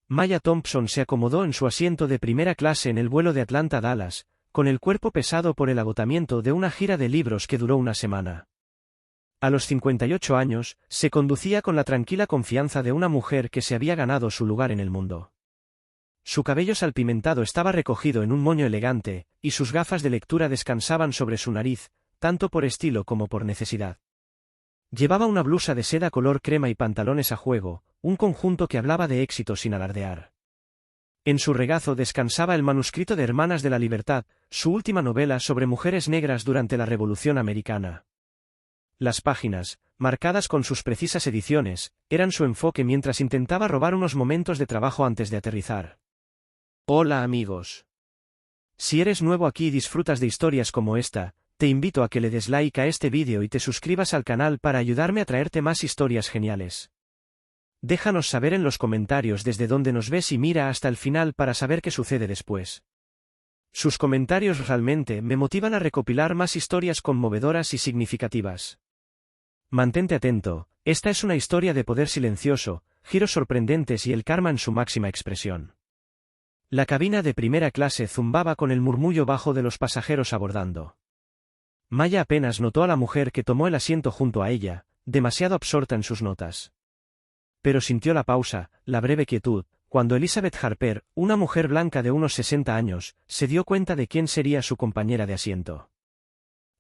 Maya Thompson se acomodó en su asiento de primera clase en el vuelo de Atlanta a Dallas, con el cuerpo pesado por el agotamiento de una gira de libros que duró una semana. A los 58 años, se conducía con la tranquila confianza de una mujer que se había ganado su lugar en el mundo. Su cabello salpimentado estaba recogido en un moño elegante, y sus gafas de lectura descansaban sobre su nariz, tanto por estilo como por necesidad. Llevaba una blusa de seda color crema y pantalones a juego, un conjunto que hablaba de éxito sin alardear. En su regazo descansaba el manuscrito de Hermanas de la Libertad, su última novela sobre mujeres negras durante la Revolución Americana. Las páginas, marcadas con sus precisas ediciones, eran su enfoque mientras intentaba robar unos momentos de trabajo antes de aterrizar. Hola amigos. Si eres nuevo aquí y disfrutas de historias como esta, te invito a que le des like a este vídeo y te suscribas al canal para ayudarme a traerte más historias geniales. Déjanos saber en los comentarios desde dónde nos ves y mira hasta el final para saber qué sucede después. Sus comentarios realmente me motivan a recopilar más historias conmovedoras y significativas. Mantente atento, esta es una historia de poder silencioso, giros sorprendentes y el karma en su máxima expresión. La cabina de primera clase zumbaba con el murmullo bajo de los pasajeros abordando. Maya apenas notó a la mujer que tomó el asiento junto a ella, demasiado absorta en sus notas. Pero sintió la pausa, la breve quietud, cuando Elizabeth Harper, una mujer blanca de unos 60 años, se dio cuenta de quién sería su compañera de asiento.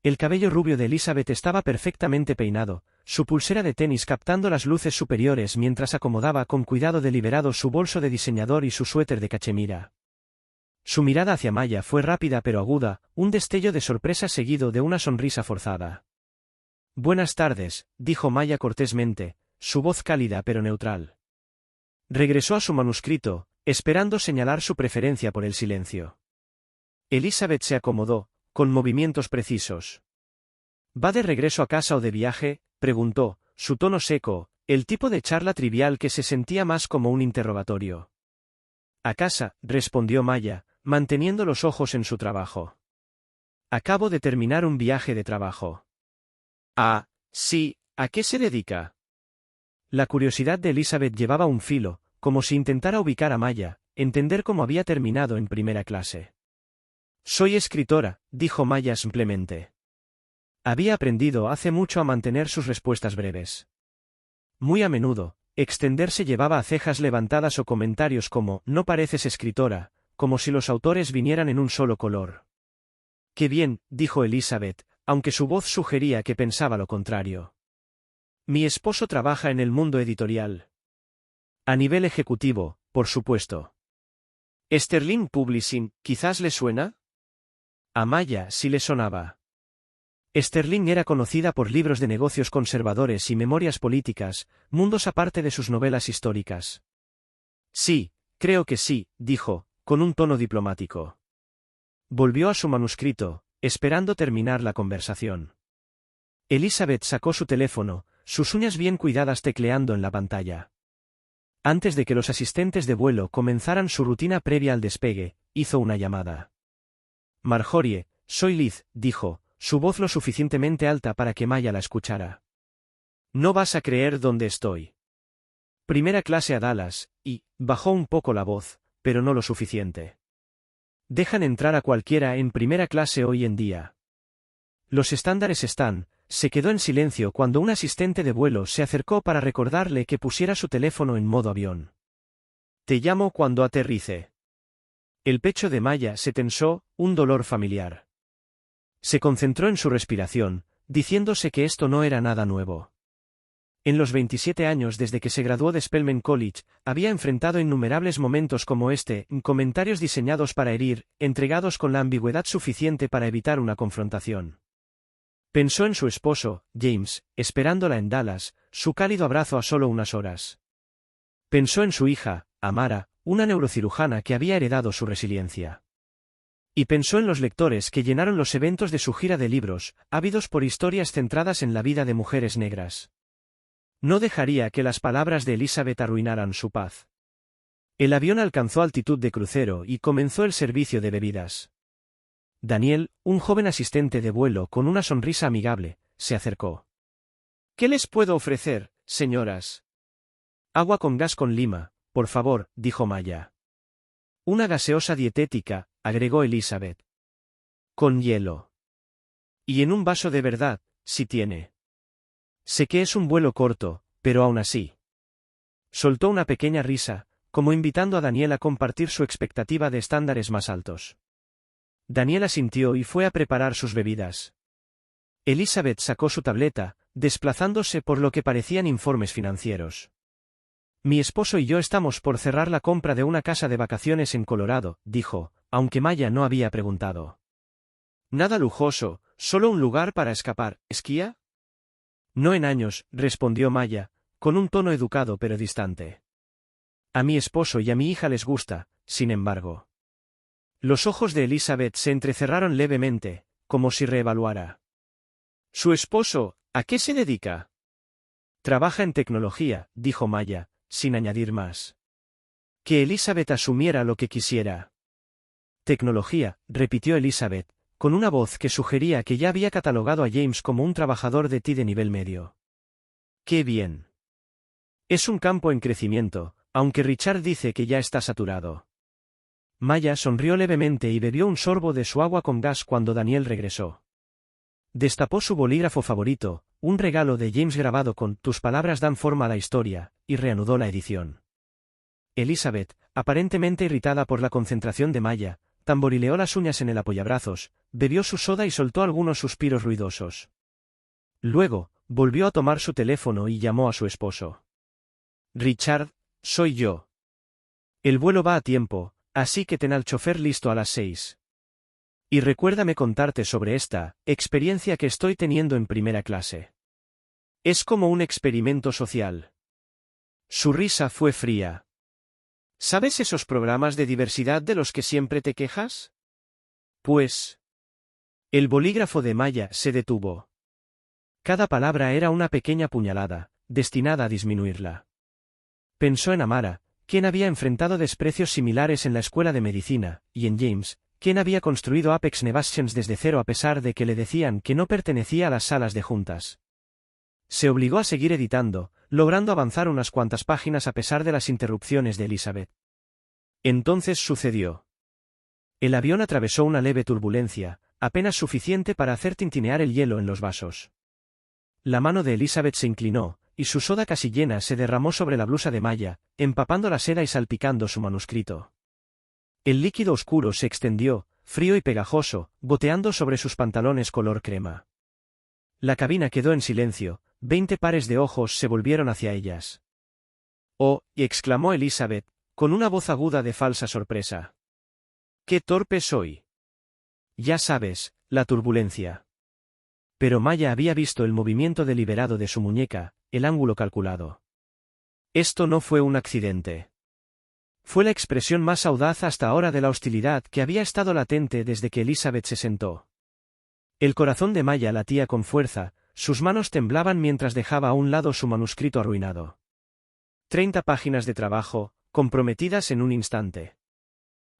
El cabello rubio de Elizabeth estaba perfectamente peinado, su pulsera de tenis captando las luces superiores mientras acomodaba con cuidado deliberado su bolso de diseñador y su suéter de cachemira. Su mirada hacia Maya fue rápida pero aguda, un destello de sorpresa seguido de una sonrisa forzada. Buenas tardes, dijo Maya cortésmente, su voz cálida pero neutral. Regresó a su manuscrito, esperando señalar su preferencia por el silencio. Elizabeth se acomodó, con movimientos precisos. ¿Va de regreso a casa o de viaje?, preguntó, su tono seco, el tipo de charla trivial que se sentía más como un interrogatorio. A casa, respondió Maya, manteniendo los ojos en su trabajo. Acabo de terminar un viaje de trabajo. Ah, sí, ¿a qué se dedica? La curiosidad de Elizabeth llevaba un filo, como si intentara ubicar a Maya, entender cómo había terminado en primera clase. Soy escritora, dijo Maya simplemente. Había aprendido hace mucho a mantener sus respuestas breves. Muy a menudo, extenderse llevaba a cejas levantadas o comentarios como, no pareces escritora, como si los autores vinieran en un solo color. Qué bien, dijo Elizabeth, aunque su voz sugería que pensaba lo contrario. Mi esposo trabaja en el mundo editorial. A nivel ejecutivo, por supuesto. Sterling Publishing, ¿quizás le suena? A Maya sí le sonaba. Sterling era conocida por libros de negocios conservadores y memorias políticas, mundos aparte de sus novelas históricas. Sí, creo que sí, dijo, con un tono diplomático. Volvió a su manuscrito, esperando terminar la conversación. Elizabeth sacó su teléfono, sus uñas bien cuidadas tecleando en la pantalla. Antes de que los asistentes de vuelo comenzaran su rutina previa al despegue, hizo una llamada. Marjorie, soy Liz, dijo, su voz lo suficientemente alta para que Maya la escuchara. No vas a creer dónde estoy. Primera clase a Dallas, y, bajó un poco la voz, pero no lo suficiente. Dejan entrar a cualquiera en primera clase hoy en día. Los estándares están. Se quedó en silencio cuando un asistente de vuelo se acercó para recordarle que pusiera su teléfono en modo avión. Te llamo cuando aterrice. El pecho de Maya se tensó, un dolor familiar. Se concentró en su respiración, diciéndose que esto no era nada nuevo. En los 27 años desde que se graduó de Spelman College, había enfrentado innumerables momentos como este, comentarios diseñados para herir, entregados con la ambigüedad suficiente para evitar una confrontación. Pensó en su esposo, James, esperándola en Dallas, su cálido abrazo a solo unas horas. Pensó en su hija, Amara, una neurocirujana que había heredado su resiliencia. Y pensó en los lectores que llenaron los eventos de su gira de libros, ávidos por historias centradas en la vida de mujeres negras. No dejaría que las palabras de Elizabeth arruinaran su paz. El avión alcanzó altitud de crucero y comenzó el servicio de bebidas. Daniel, un joven asistente de vuelo con una sonrisa amigable, se acercó. ¿Qué les puedo ofrecer, señoras? Agua con gas con lima, por favor, dijo Maya. Una gaseosa dietética, agregó Elizabeth. Con hielo. Y en un vaso de verdad, si tiene. Sé que es un vuelo corto, pero aún así. Soltó una pequeña risa, como invitando a Daniel a compartir su expectativa de estándares más altos. Daniel asintió y fue a preparar sus bebidas. Elizabeth sacó su tableta, desplazándose por lo que parecían informes financieros. Mi esposo y yo estamos por cerrar la compra de una casa de vacaciones en Colorado, dijo, aunque Maya no había preguntado. Nada lujoso, solo un lugar para escapar, ¿esquía? No en años, respondió Maya, con un tono educado pero distante. A mi esposo y a mi hija les gusta, sin embargo. Los ojos de Elizabeth se entrecerraron levemente, como si reevaluara. ¿Su esposo, a qué se dedica? Trabaja en tecnología, dijo Maya, sin añadir más. Que Elizabeth asumiera lo que quisiera. Tecnología, repitió Elizabeth, con una voz que sugería que ya había catalogado a James como un trabajador de TI de nivel medio. ¡Qué bien! Es un campo en crecimiento, aunque Richard dice que ya está saturado. Maya sonrió levemente y bebió un sorbo de su agua con gas cuando Daniel regresó. Destapó su bolígrafo favorito, un regalo de James grabado con «Tus palabras dan forma a la historia», y reanudó la edición. Elizabeth, aparentemente irritada por la concentración de Maya, tamborileó las uñas en el apoyabrazos, bebió su soda y soltó algunos suspiros ruidosos. Luego, volvió a tomar su teléfono y llamó a su esposo. Richard, soy yo. El vuelo va a tiempo, así que ten al chofer listo a las 6. Y recuérdame contarte sobre esta experiencia que estoy teniendo en primera clase. Es como un experimento social. Su risa fue fría. ¿Sabes esos programas de diversidad de los que siempre te quejas? Pues... El bolígrafo de Maya se detuvo. Cada palabra era una pequeña puñalada, destinada a disminuirla. Pensó en Amara, quien había enfrentado desprecios similares en la escuela de medicina, y en James, quien había construido Apex Nevations desde cero a pesar de que le decían que no pertenecía a las salas de juntas. Se obligó a seguir editando, logrando avanzar unas cuantas páginas a pesar de las interrupciones de Elizabeth. Entonces sucedió. El avión atravesó una leve turbulencia, apenas suficiente para hacer tintinear el hielo en los vasos. La mano de Elizabeth se inclinó, y su soda casi llena se derramó sobre la blusa de Maya, empapando la seda y salpicando su manuscrito. El líquido oscuro se extendió, frío y pegajoso, goteando sobre sus pantalones color crema. La cabina quedó en silencio, 20 pares de ojos se volvieron hacia ellas. «Oh», exclamó Elizabeth, con una voz aguda de falsa sorpresa. «¡Qué torpe soy!». Ya sabes, la turbulencia. Pero Maya había visto el movimiento deliberado de su muñeca, el ángulo calculado. Esto no fue un accidente. Fue la expresión más audaz hasta ahora de la hostilidad que había estado latente desde que Elizabeth se sentó. El corazón de Maya latía con fuerza, sus manos temblaban mientras dejaba a un lado su manuscrito arruinado. 30 páginas de trabajo, comprometidas en un instante.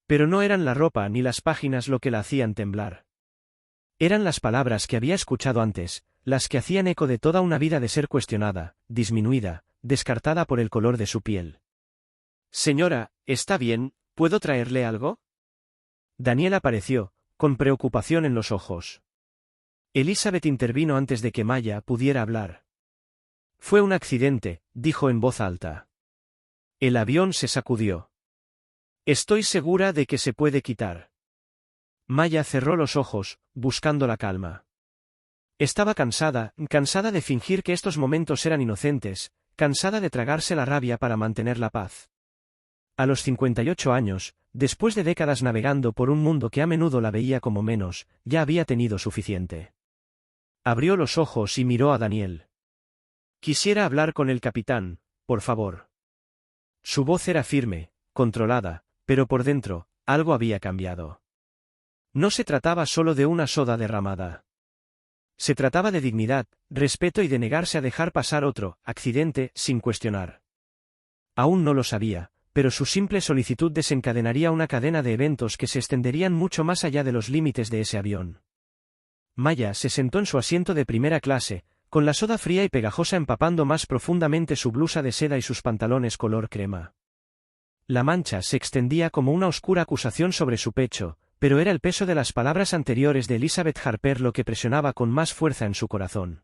Pero no eran la ropa ni las páginas lo que la hacían temblar. Eran las palabras que había escuchado antes, las que hacían eco de toda una vida de ser cuestionada, disminuida, descartada por el color de su piel. «Señora, ¿está bien? ¿Puedo traerle algo?» Daniel apareció, con preocupación en los ojos. Elizabeth intervino antes de que Maya pudiera hablar. «Fue un accidente», dijo en voz alta. El avión se sacudió. «Estoy segura de que se puede quitar». Maya cerró los ojos, buscando la calma. Estaba cansada de fingir que estos momentos eran inocentes, cansada de tragarse la rabia para mantener la paz. A los 58 años, después de décadas navegando por un mundo que a menudo la veía como menos, ya había tenido suficiente. Abrió los ojos y miró a Daniel. «Quisiera hablar con el capitán, por favor». Su voz era firme, controlada, pero por dentro, algo había cambiado. No se trataba solo de una soda derramada. Se trataba de dignidad, respeto y de negarse a dejar pasar otro accidente sin cuestionar. Aún no lo sabía, pero su simple solicitud desencadenaría una cadena de eventos que se extenderían mucho más allá de los límites de ese avión. Maya se sentó en su asiento de primera clase, con la soda fría y pegajosa empapando más profundamente su blusa de seda y sus pantalones color crema. La mancha se extendía como una oscura acusación sobre su pecho, pero era el peso de las palabras anteriores de Elizabeth Harper lo que presionaba con más fuerza en su corazón.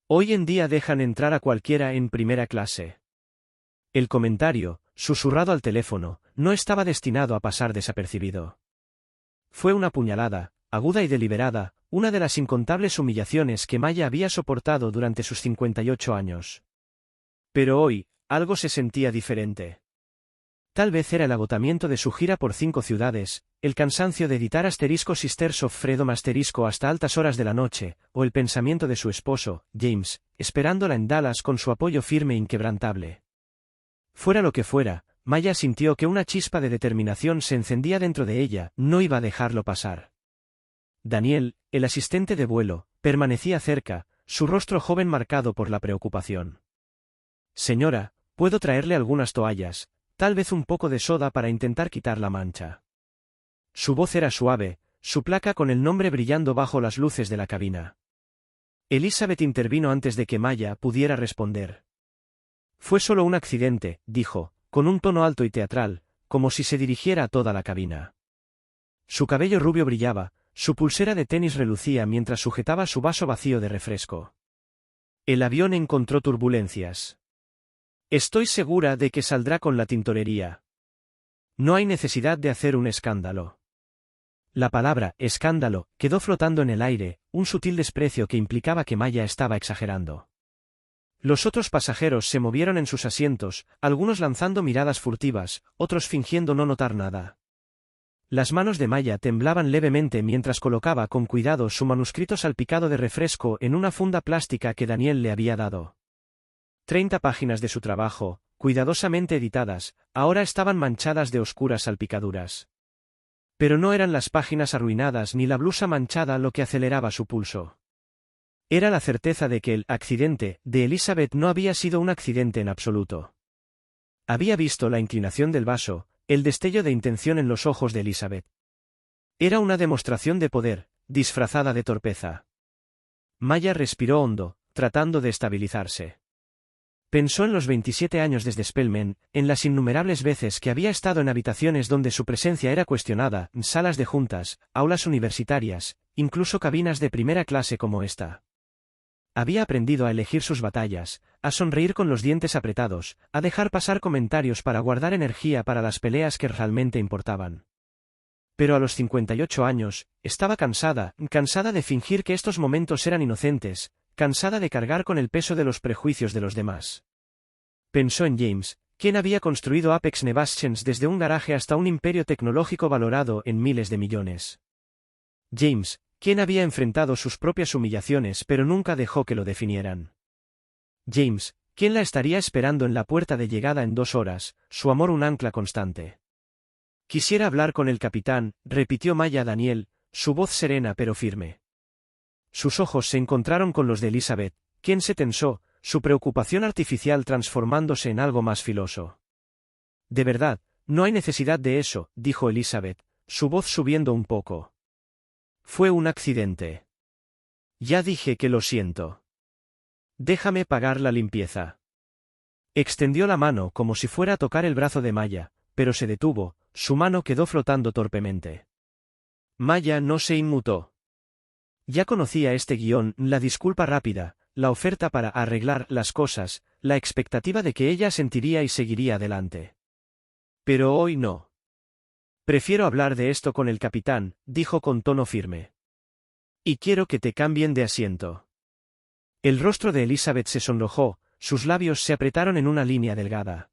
Hoy en día dejan entrar a cualquiera en primera clase. El comentario, susurrado al teléfono, no estaba destinado a pasar desapercibido. Fue una puñalada, aguda y deliberada, una de las incontables humillaciones que Maya había soportado durante sus 58 años. Pero hoy, algo se sentía diferente. Tal vez era el agotamiento de su gira por 5 ciudades, el cansancio de editar Sisters of Freedom hasta altas horas de la noche, o el pensamiento de su esposo, James, esperándola en Dallas con su apoyo firme e inquebrantable. Fuera lo que fuera, Maya sintió que una chispa de determinación se encendía dentro de ella, no iba a dejarlo pasar. Daniel, el asistente de vuelo, permanecía cerca, su rostro joven marcado por la preocupación. Señora, ¿puedo traerle algunas toallas? Tal vez un poco de soda para intentar quitar la mancha. Su voz era suave, su placa con el nombre brillando bajo las luces de la cabina. Elizabeth intervino antes de que Maya pudiera responder. Fue solo un accidente, dijo, con un tono alto y teatral, como si se dirigiera a toda la cabina. Su cabello rubio brillaba, su pulsera de tenis relucía mientras sujetaba su vaso vacío de refresco. El avión encontró turbulencias. Estoy segura de que saldrá con la tintorería. No hay necesidad de hacer un escándalo. La palabra escándalo quedó flotando en el aire, un sutil desprecio que implicaba que Maya estaba exagerando. Los otros pasajeros se movieron en sus asientos, algunos lanzando miradas furtivas, otros fingiendo no notar nada. Las manos de Maya temblaban levemente mientras colocaba con cuidado su manuscrito salpicado de refresco en una funda plástica que Daniel le había dado. 30 páginas de su trabajo, cuidadosamente editadas, ahora estaban manchadas de oscuras salpicaduras. Pero no eran las páginas arruinadas ni la blusa manchada lo que aceleraba su pulso. Era la certeza de que el accidente de Elizabeth no había sido un accidente en absoluto. Había visto la inclinación del vaso, el destello de intención en los ojos de Elizabeth. Era una demostración de poder, disfrazada de torpeza. Maya respiró hondo, tratando de estabilizarse. Pensó en los 27 años desde Spellman, en las innumerables veces que había estado en habitaciones donde su presencia era cuestionada, en salas de juntas, aulas universitarias, incluso cabinas de primera clase como esta. Había aprendido a elegir sus batallas, a sonreír con los dientes apretados, a dejar pasar comentarios para guardar energía para las peleas que realmente importaban. Pero a los 58 años, estaba cansada de fingir que estos momentos eran inocentes, cansada de cargar con el peso de los prejuicios de los demás. Pensó en James, quien había construido Apex Nevations desde un garaje hasta un imperio tecnológico valorado en miles de millones. James, quien había enfrentado sus propias humillaciones pero nunca dejó que lo definieran. James, quien la estaría esperando en la puerta de llegada en 2 horas, su amor un ancla constante. Quisiera hablar con el capitán, repitió Maya a Daniel, su voz serena pero firme. Sus ojos se encontraron con los de Elizabeth, quien se tensó, su preocupación artificial transformándose en algo más filoso. De verdad, no hay necesidad de eso, dijo Elizabeth, su voz subiendo un poco. Fue un accidente. Ya dije que lo siento. Déjame pagar la limpieza. Extendió la mano como si fuera a tocar el brazo de Maya, pero se detuvo, su mano quedó flotando torpemente. Maya no se inmutó. Ya conocía este guión, la disculpa rápida, la oferta para arreglar las cosas, la expectativa de que ella sentiría y seguiría adelante. Pero hoy no. Prefiero hablar de esto con el capitán, dijo con tono firme. Y quiero que te cambien de asiento. El rostro de Elizabeth se sonrojó, sus labios se apretaron en una línea delgada.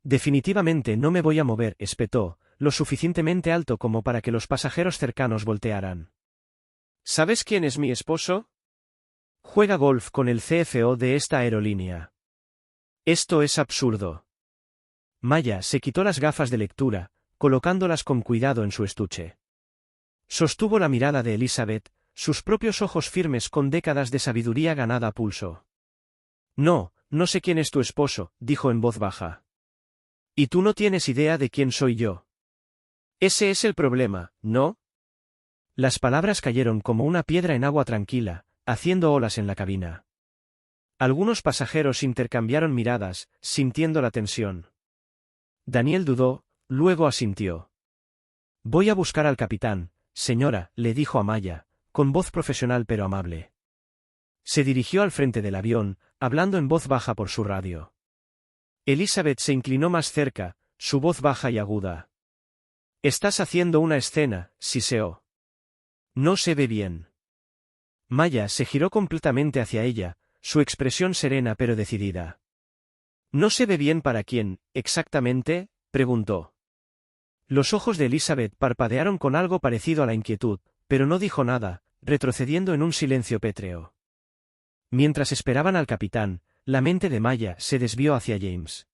Definitivamente no me voy a mover, espetó, lo suficientemente alto como para que los pasajeros cercanos voltearan. ¿Sabes quién es mi esposo? Juega golf con el CFO de esta aerolínea. Esto es absurdo. Maya se quitó las gafas de lectura, colocándolas con cuidado en su estuche. Sostuvo la mirada de Elizabeth, sus propios ojos firmes con décadas de sabiduría ganada a pulso. No, no sé quién es tu esposo, dijo en voz baja. Y tú no tienes idea de quién soy yo. Ese es el problema, ¿no? Las palabras cayeron como una piedra en agua tranquila, haciendo olas en la cabina. Algunos pasajeros intercambiaron miradas, sintiendo la tensión. Daniel dudó, luego asintió. Voy a buscar al capitán, señora, le dijo a Maya, con voz profesional pero amable. Se dirigió al frente del avión, hablando en voz baja por su radio. Elizabeth se inclinó más cerca, su voz baja y aguda. Estás haciendo una escena, siseó. No se ve bien. Maya se giró completamente hacia ella, su expresión serena pero decidida. ¿No se ve bien para quién, exactamente?, preguntó. Los ojos de Elizabeth parpadearon con algo parecido a la inquietud, pero no dijo nada, retrocediendo en un silencio pétreo. Mientras esperaban al capitán, la mente de Maya se desvió hacia James.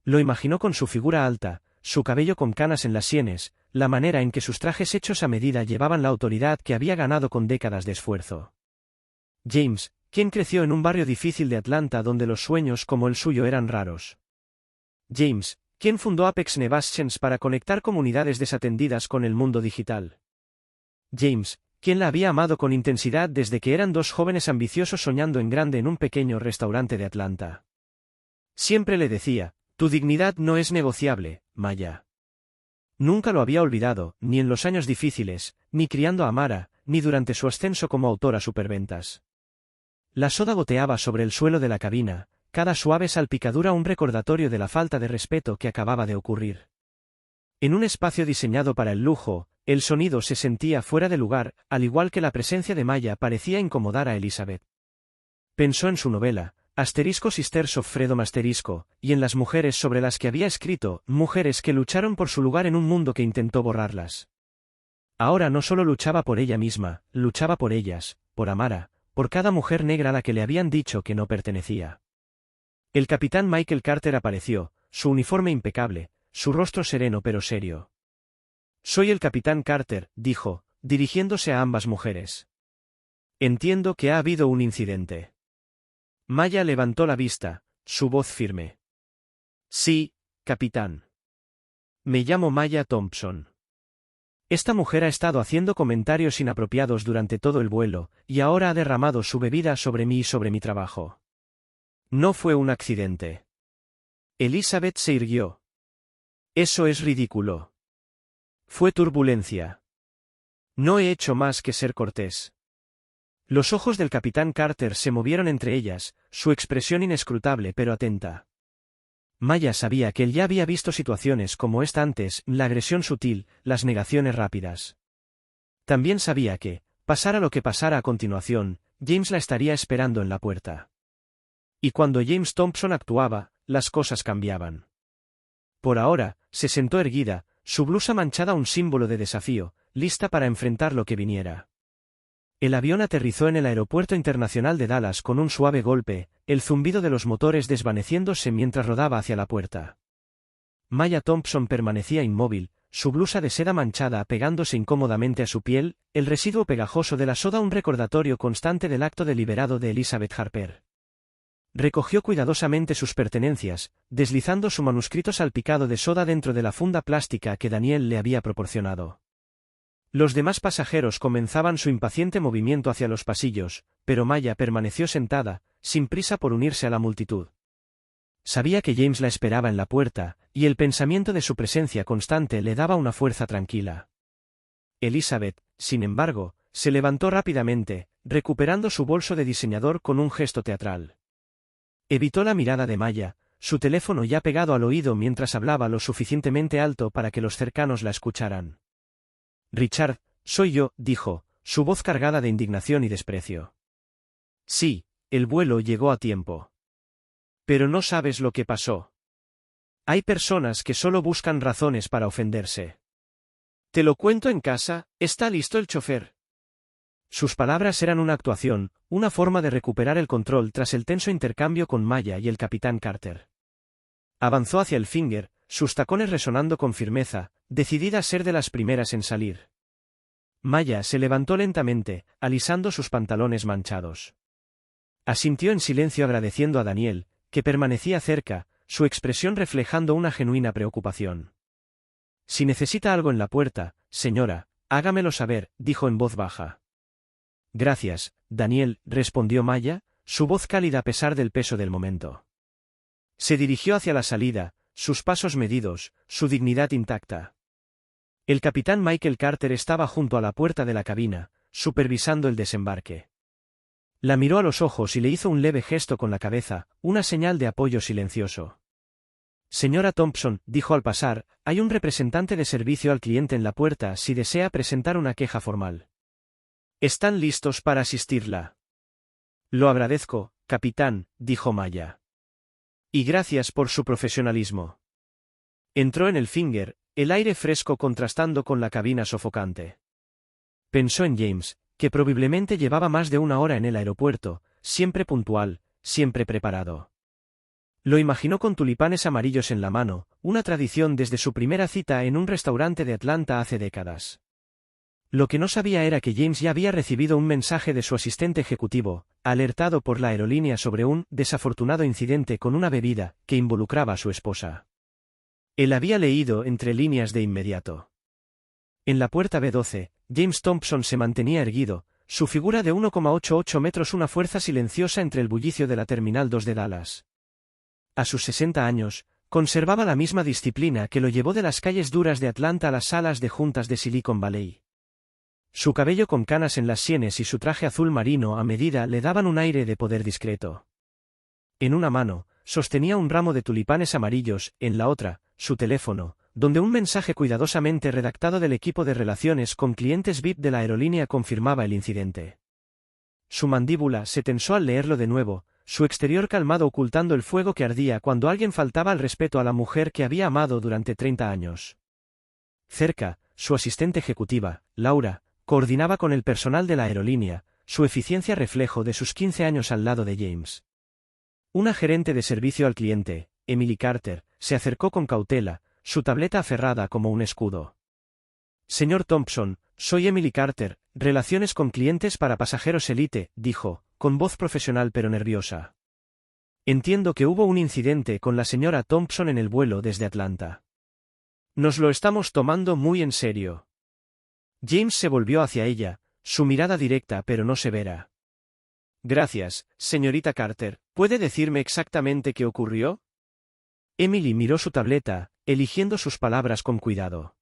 Lo imaginó con su figura alta, su cabello con canas en las sienes, la manera en que sus trajes hechos a medida llevaban la autoridad que había ganado con décadas de esfuerzo. James, quien creció en un barrio difícil de Atlanta donde los sueños como el suyo eran raros. James, quien fundó Apex Nevations para conectar comunidades desatendidas con el mundo digital. James, quien la había amado con intensidad desde que eran dos jóvenes ambiciosos soñando en grande en un pequeño restaurante de Atlanta. Siempre le decía, tu dignidad no es negociable, Maya. Nunca lo había olvidado, ni en los años difíciles, ni criando a Mara, ni durante su ascenso como autora superventas. La soda goteaba sobre el suelo de la cabina, cada suave salpicadura un recordatorio de la falta de respeto que acababa de ocurrir. En un espacio diseñado para el lujo, el sonido se sentía fuera de lugar, al igual que la presencia de Maya parecía incomodar a Elizabeth. Pensó en su novela, Sisters of Freedom y en las mujeres sobre las que había escrito, mujeres que lucharon por su lugar en un mundo que intentó borrarlas. Ahora no solo luchaba por ella misma, luchaba por ellas, por Amara, por cada mujer negra a la que le habían dicho que no pertenecía. El capitán Michael Carter apareció, su uniforme impecable, su rostro sereno pero serio. Soy el capitán Carter, dijo, dirigiéndose a ambas mujeres. Entiendo que ha habido un incidente. Maya levantó la vista, su voz firme. Sí, capitán. Me llamo Maya Thompson. Esta mujer ha estado haciendo comentarios inapropiados durante todo el vuelo, y ahora ha derramado su bebida sobre mí y sobre mi trabajo. No fue un accidente. Elizabeth se irguió. Eso es ridículo. Fue turbulencia. No he hecho más que ser cortés. Los ojos del capitán Carter se movieron entre ellas, su expresión inescrutable pero atenta. Maya sabía que él ya había visto situaciones como esta antes, la agresión sutil, las negaciones rápidas. También sabía que, pasara lo que pasara a continuación, James la estaría esperando en la puerta. Y cuando James Thompson actuaba, las cosas cambiaban. Por ahora, se sentó erguida, su blusa manchada un símbolo de desafío, lista para enfrentar lo que viniera. El avión aterrizó en el Aeropuerto Internacional de Dallas con un suave golpe, el zumbido de los motores desvaneciéndose mientras rodaba hacia la puerta. Maya Thompson permanecía inmóvil, su blusa de seda manchada pegándose incómodamente a su piel, el residuo pegajoso de la soda un recordatorio constante del acto deliberado de Elizabeth Harper. Recogió cuidadosamente sus pertenencias, deslizando su manuscrito salpicado de soda dentro de la funda plástica que Daniel le había proporcionado. Los demás pasajeros comenzaban su impaciente movimiento hacia los pasillos, pero Maya permaneció sentada, sin prisa por unirse a la multitud. Sabía que James la esperaba en la puerta, y el pensamiento de su presencia constante le daba una fuerza tranquila. Elizabeth, sin embargo, se levantó rápidamente, recuperando su bolso de diseñador con un gesto teatral. Evitó la mirada de Maya, su teléfono ya pegado al oído mientras hablaba lo suficientemente alto para que los cercanos la escucharan. Richard, soy yo, dijo, su voz cargada de indignación y desprecio. Sí, el vuelo llegó a tiempo. Pero no sabes lo que pasó. Hay personas que solo buscan razones para ofenderse. Te lo cuento en casa, ¿está listo el chofer? Sus palabras eran una actuación, una forma de recuperar el control tras el tenso intercambio con Maya y el capitán Carter. Avanzó hacia el Finger, sus tacones resonando con firmeza, decidida a ser de las primeras en salir. Maya se levantó lentamente, alisando sus pantalones manchados. Asintió en silencio agradeciendo a Daniel, que permanecía cerca, su expresión reflejando una genuina preocupación. Si necesita algo en la puerta, señora, hágamelo saber, dijo en voz baja. Gracias, Daniel, respondió Maya, su voz cálida a pesar del peso del momento. Se dirigió hacia la salida, sus pasos medidos, su dignidad intacta. El capitán Michael Carter estaba junto a la puerta de la cabina, supervisando el desembarque. La miró a los ojos y le hizo un leve gesto con la cabeza, una señal de apoyo silencioso. Señora Thompson, dijo al pasar, hay un representante de servicio al cliente en la puerta si desea presentar una queja formal. ¿Están listos para asistirla? Lo agradezco, capitán, dijo Maya. Y gracias por su profesionalismo. Entró en el Finger, el aire fresco contrastando con la cabina sofocante. Pensó en James, que probablemente llevaba más de una hora en el aeropuerto, siempre puntual, siempre preparado. Lo imaginó con tulipanes amarillos en la mano, una tradición desde su primera cita en un restaurante de Atlanta hace décadas. Lo que no sabía era que James ya había recibido un mensaje de su asistente ejecutivo, alertado por la aerolínea sobre un desafortunado incidente con una bebida que involucraba a su esposa. Él había leído entre líneas de inmediato. En la puerta B12, James Thompson se mantenía erguido, su figura de 1,88 metros una fuerza silenciosa entre el bullicio de la Terminal 2 de Dallas. A sus 60 años, conservaba la misma disciplina que lo llevó de las calles duras de Atlanta a las salas de juntas de Silicon Valley. Su cabello con canas en las sienes y su traje azul marino a medida le daban un aire de poder discreto. En una mano, sostenía un ramo de tulipanes amarillos, en la otra, su teléfono, donde un mensaje cuidadosamente redactado del equipo de relaciones con clientes VIP de la aerolínea confirmaba el incidente. Su mandíbula se tensó al leerlo de nuevo, su exterior calmado ocultando el fuego que ardía cuando alguien faltaba al respeto a la mujer que había amado durante 30 años. Cerca, su asistente ejecutiva, Laura, coordinaba con el personal de la aerolínea, su eficiencia reflejo de sus 15 años al lado de James. Una gerente de servicio al cliente, Emily Carter, se acercó con cautela, su tableta aferrada como un escudo. Señor Thompson, soy Emily Carter, relaciones con clientes para pasajeros Elite, dijo, con voz profesional pero nerviosa. Entiendo que hubo un incidente con la señora Thompson en el vuelo desde Atlanta. Nos lo estamos tomando muy en serio. James se volvió hacia ella, su mirada directa pero no severa. Gracias, señorita Carter, ¿puede decirme exactamente qué ocurrió? Emily miró su tableta, eligiendo sus palabras con cuidado.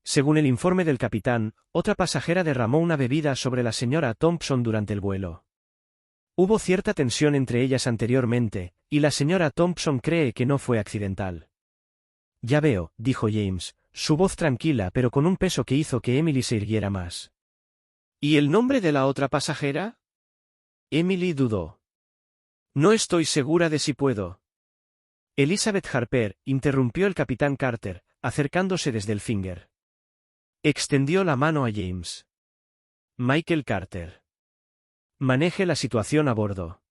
Según el informe del capitán, otra pasajera derramó una bebida sobre la señora Thompson durante el vuelo. Hubo cierta tensión entre ellas anteriormente, y la señora Thompson cree que no fue accidental. Ya veo, dijo James, su voz tranquila pero con un peso que hizo que Emily se irguiera más. ¿Y el nombre de la otra pasajera? Emily dudó. No estoy segura de si puedo. Elizabeth Harper, interrumpió el capitán Carter, acercándose desde el Finger. Extendió la mano a James. Michael Carter. Maneje la situación a bordo.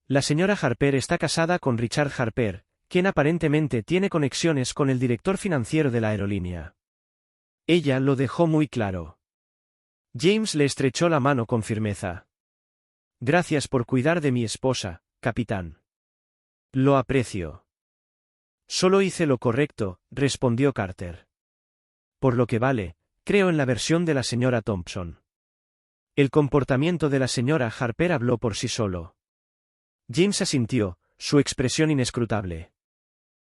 La señora Harper está casada con Richard Harper, quien aparentemente tiene conexiones con el director financiero de la aerolínea. Ella lo dejó muy claro. James le estrechó la mano con firmeza. Gracias por cuidar de mi esposa, capitán. Lo aprecio. Solo hice lo correcto, respondió Carter. Por lo que vale, creo en la versión de la señora Thompson. El comportamiento de la señora Harper habló por sí solo. James asintió, su expresión inescrutable.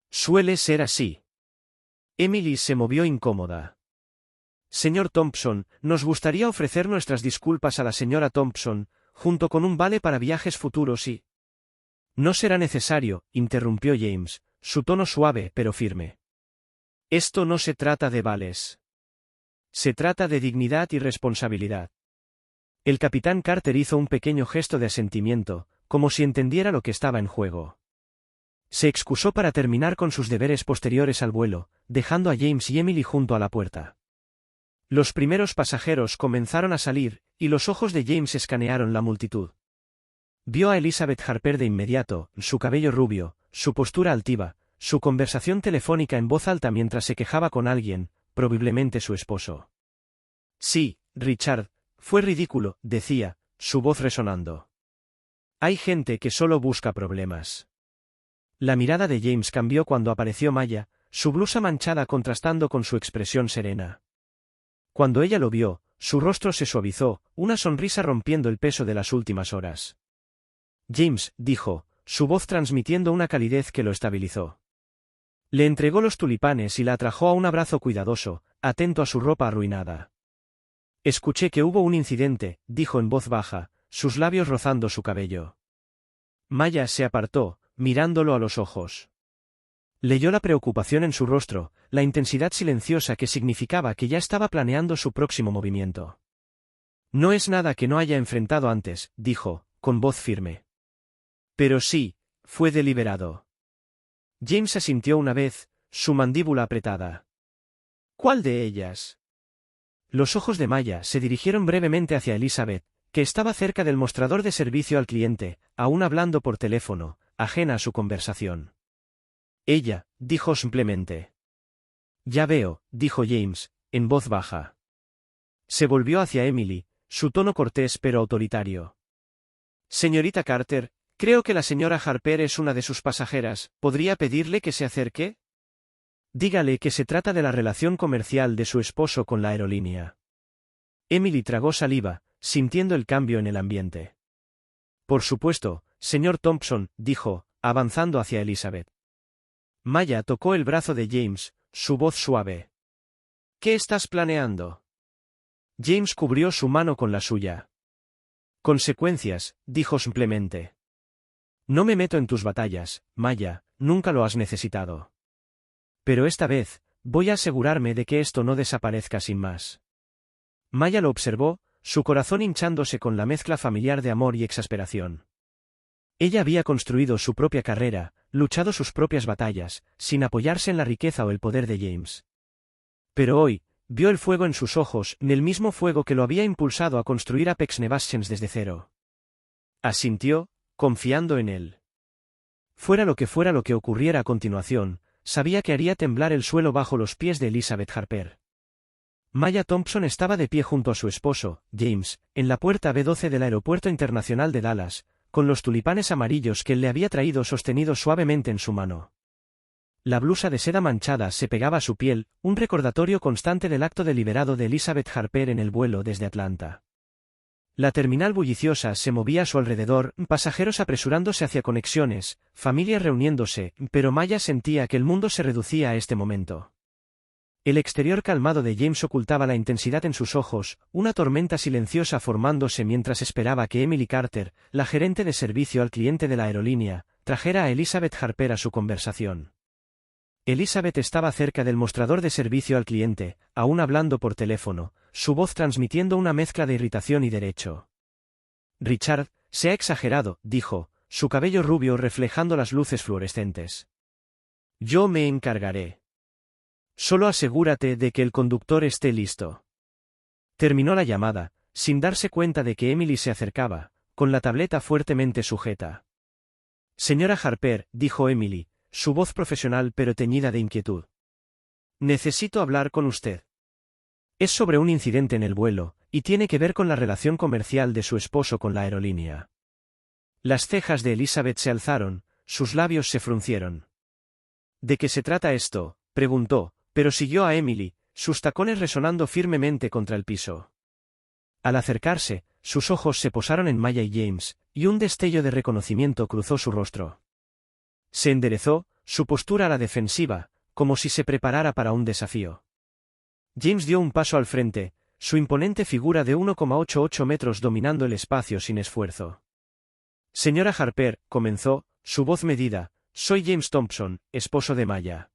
Suele ser así. Emily se movió incómoda. Señor Thompson, nos gustaría ofrecer nuestras disculpas a la señora Thompson, junto con un vale para viajes futuros y... No será necesario, interrumpió James, su tono suave pero firme. Esto no se trata de vales. Se trata de dignidad y responsabilidad. El capitán Carter hizo un pequeño gesto de asentimiento, como si entendiera lo que estaba en juego. Se excusó para terminar con sus deberes posteriores al vuelo, dejando a James y Emily junto a la puerta. Los primeros pasajeros comenzaron a salir, y los ojos de James escanearon la multitud. Vio a Elizabeth Harper de inmediato, su cabello rubio, su postura altiva, su conversación telefónica en voz alta mientras se quejaba con alguien, probablemente su esposo. Sí, Richard, fue ridículo, decía, su voz resonando. Hay gente que solo busca problemas. La mirada de James cambió cuando apareció Maya, su blusa manchada contrastando con su expresión serena. Cuando ella lo vio, su rostro se suavizó, una sonrisa rompiendo el peso de las últimas horas. James, dijo, su voz transmitiendo una calidez que lo estabilizó. Le entregó los tulipanes y la atrajo a un abrazo cuidadoso, atento a su ropa arruinada. Escuché que hubo un incidente, dijo en voz baja, sus labios rozando su cabello. Maya se apartó, mirándolo a los ojos. Leyó la preocupación en su rostro, la intensidad silenciosa que significaba que ya estaba planeando su próximo movimiento. No es nada que no haya enfrentado antes, dijo, con voz firme. Pero sí, fue deliberado. James asintió una vez, su mandíbula apretada. ¿Cuál de ellas? Los ojos de Maya se dirigieron brevemente hacia Elizabeth, que estaba cerca del mostrador de servicio al cliente, aún hablando por teléfono, ajena a su conversación. Ella, dijo simplemente. Ya veo, dijo James, en voz baja. Se volvió hacia Emily, su tono cortés pero autoritario. Señorita Carter, creo que la señora Harper es una de sus pasajeras, ¿podría pedirle que se acerque? Dígale que se trata de la relación comercial de su esposo con la aerolínea. Emily tragó saliva, sintiendo el cambio en el ambiente. Por supuesto, señor Thompson, dijo, avanzando hacia Elizabeth. Maya tocó el brazo de James, su voz suave. ¿Qué estás planeando? James cubrió su mano con la suya. Consecuencias, dijo simplemente. No me meto en tus batallas, Maya, nunca lo has necesitado. Pero esta vez, voy a asegurarme de que esto no desaparezca sin más. Maya lo observó, su corazón hinchándose con la mezcla familiar de amor y exasperación. Ella había construido su propia carrera, luchado sus propias batallas, sin apoyarse en la riqueza o el poder de James. Pero hoy, vio el fuego en sus ojos, el mismo fuego que lo había impulsado a construir Apex Nevations desde cero. Asintió, confiando en él. Fuera lo que ocurriera a continuación, sabía que haría temblar el suelo bajo los pies de Elizabeth Harper. Maya Thompson estaba de pie junto a su esposo, James, en la puerta B12 del Aeropuerto Internacional de Dallas, con los tulipanes amarillos que él le había traído sostenidos suavemente en su mano. La blusa de seda manchada se pegaba a su piel, un recordatorio constante del acto deliberado de Elizabeth Harper en el vuelo desde Atlanta. La terminal bulliciosa se movía a su alrededor, pasajeros apresurándose hacia conexiones, familias reuniéndose, pero Maya sentía que el mundo se reducía a este momento. El exterior calmado de James ocultaba la intensidad en sus ojos, una tormenta silenciosa formándose mientras esperaba que Emily Carter, la gerente de servicio al cliente de la aerolínea, trajera a Elizabeth Harper a su conversación. Elizabeth estaba cerca del mostrador de servicio al cliente, aún hablando por teléfono, su voz transmitiendo una mezcla de irritación y derecho. Richard, se ha exagerado, dijo, su cabello rubio reflejando las luces fluorescentes. Yo me encargaré. Solo asegúrate de que el conductor esté listo. Terminó la llamada, sin darse cuenta de que Emily se acercaba, con la tableta fuertemente sujeta. Señora Harper, dijo Emily, su voz profesional pero teñida de inquietud. Necesito hablar con usted. Es sobre un incidente en el vuelo, y tiene que ver con la relación comercial de su esposo con la aerolínea. Las cejas de Elizabeth se alzaron, sus labios se fruncieron. ¿De qué se trata esto?, preguntó, pero siguió a Emily, sus tacones resonando firmemente contra el piso. Al acercarse, sus ojos se posaron en Maya y James, y un destello de reconocimiento cruzó su rostro. Se enderezó, su postura a la defensiva, como si se preparara para un desafío. James dio un paso al frente, su imponente figura de 1,88 metros dominando el espacio sin esfuerzo. Señora Harper, comenzó, su voz medida, soy James Thompson, esposo de Maya.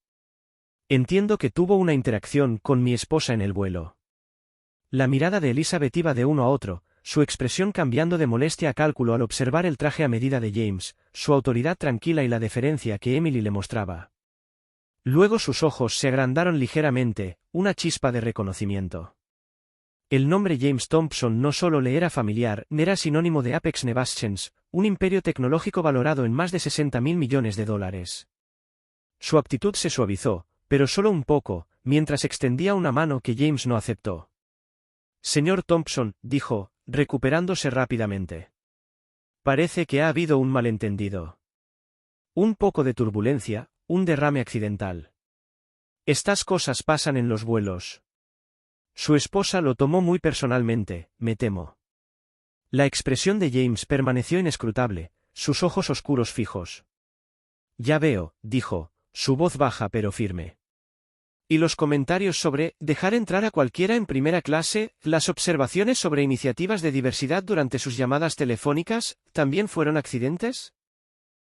Entiendo que tuvo una interacción con mi esposa en el vuelo. La mirada de Elizabeth iba de uno a otro, su expresión cambiando de molestia a cálculo al observar el traje a medida de James, su autoridad tranquila y la deferencia que Emily le mostraba. Luego sus ojos se agrandaron ligeramente, una chispa de reconocimiento. El nombre James Thompson no solo le era familiar, era sinónimo de Apex Nevations, un imperio tecnológico valorado en más de $60.000 millones. Su actitud se suavizó, pero solo un poco, mientras extendía una mano que James no aceptó. Señor Thompson, dijo, recuperándose rápidamente. Parece que ha habido un malentendido. Un poco de turbulencia, un derrame accidental. Estas cosas pasan en los vuelos. Su esposa lo tomó muy personalmente, me temo. La expresión de James permaneció inescrutable, sus ojos oscuros fijos. Ya veo, dijo, su voz baja pero firme. ¿Y los comentarios sobre dejar entrar a cualquiera en primera clase, las observaciones sobre iniciativas de diversidad durante sus llamadas telefónicas, también fueron accidentes?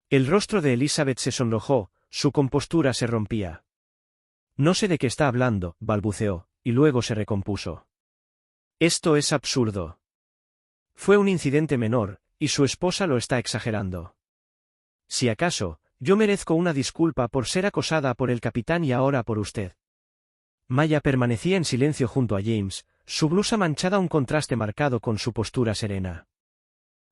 El rostro de Elizabeth se sonrojó, su compostura se rompía. No sé de qué está hablando, balbuceó, y luego se recompuso. Esto es absurdo. Fue un incidente menor, y su esposa lo está exagerando. Si acaso, yo merezco una disculpa por ser acosada por el capitán y ahora por usted. Maya permanecía en silencio junto a James, su blusa manchada un contraste marcado con su postura serena.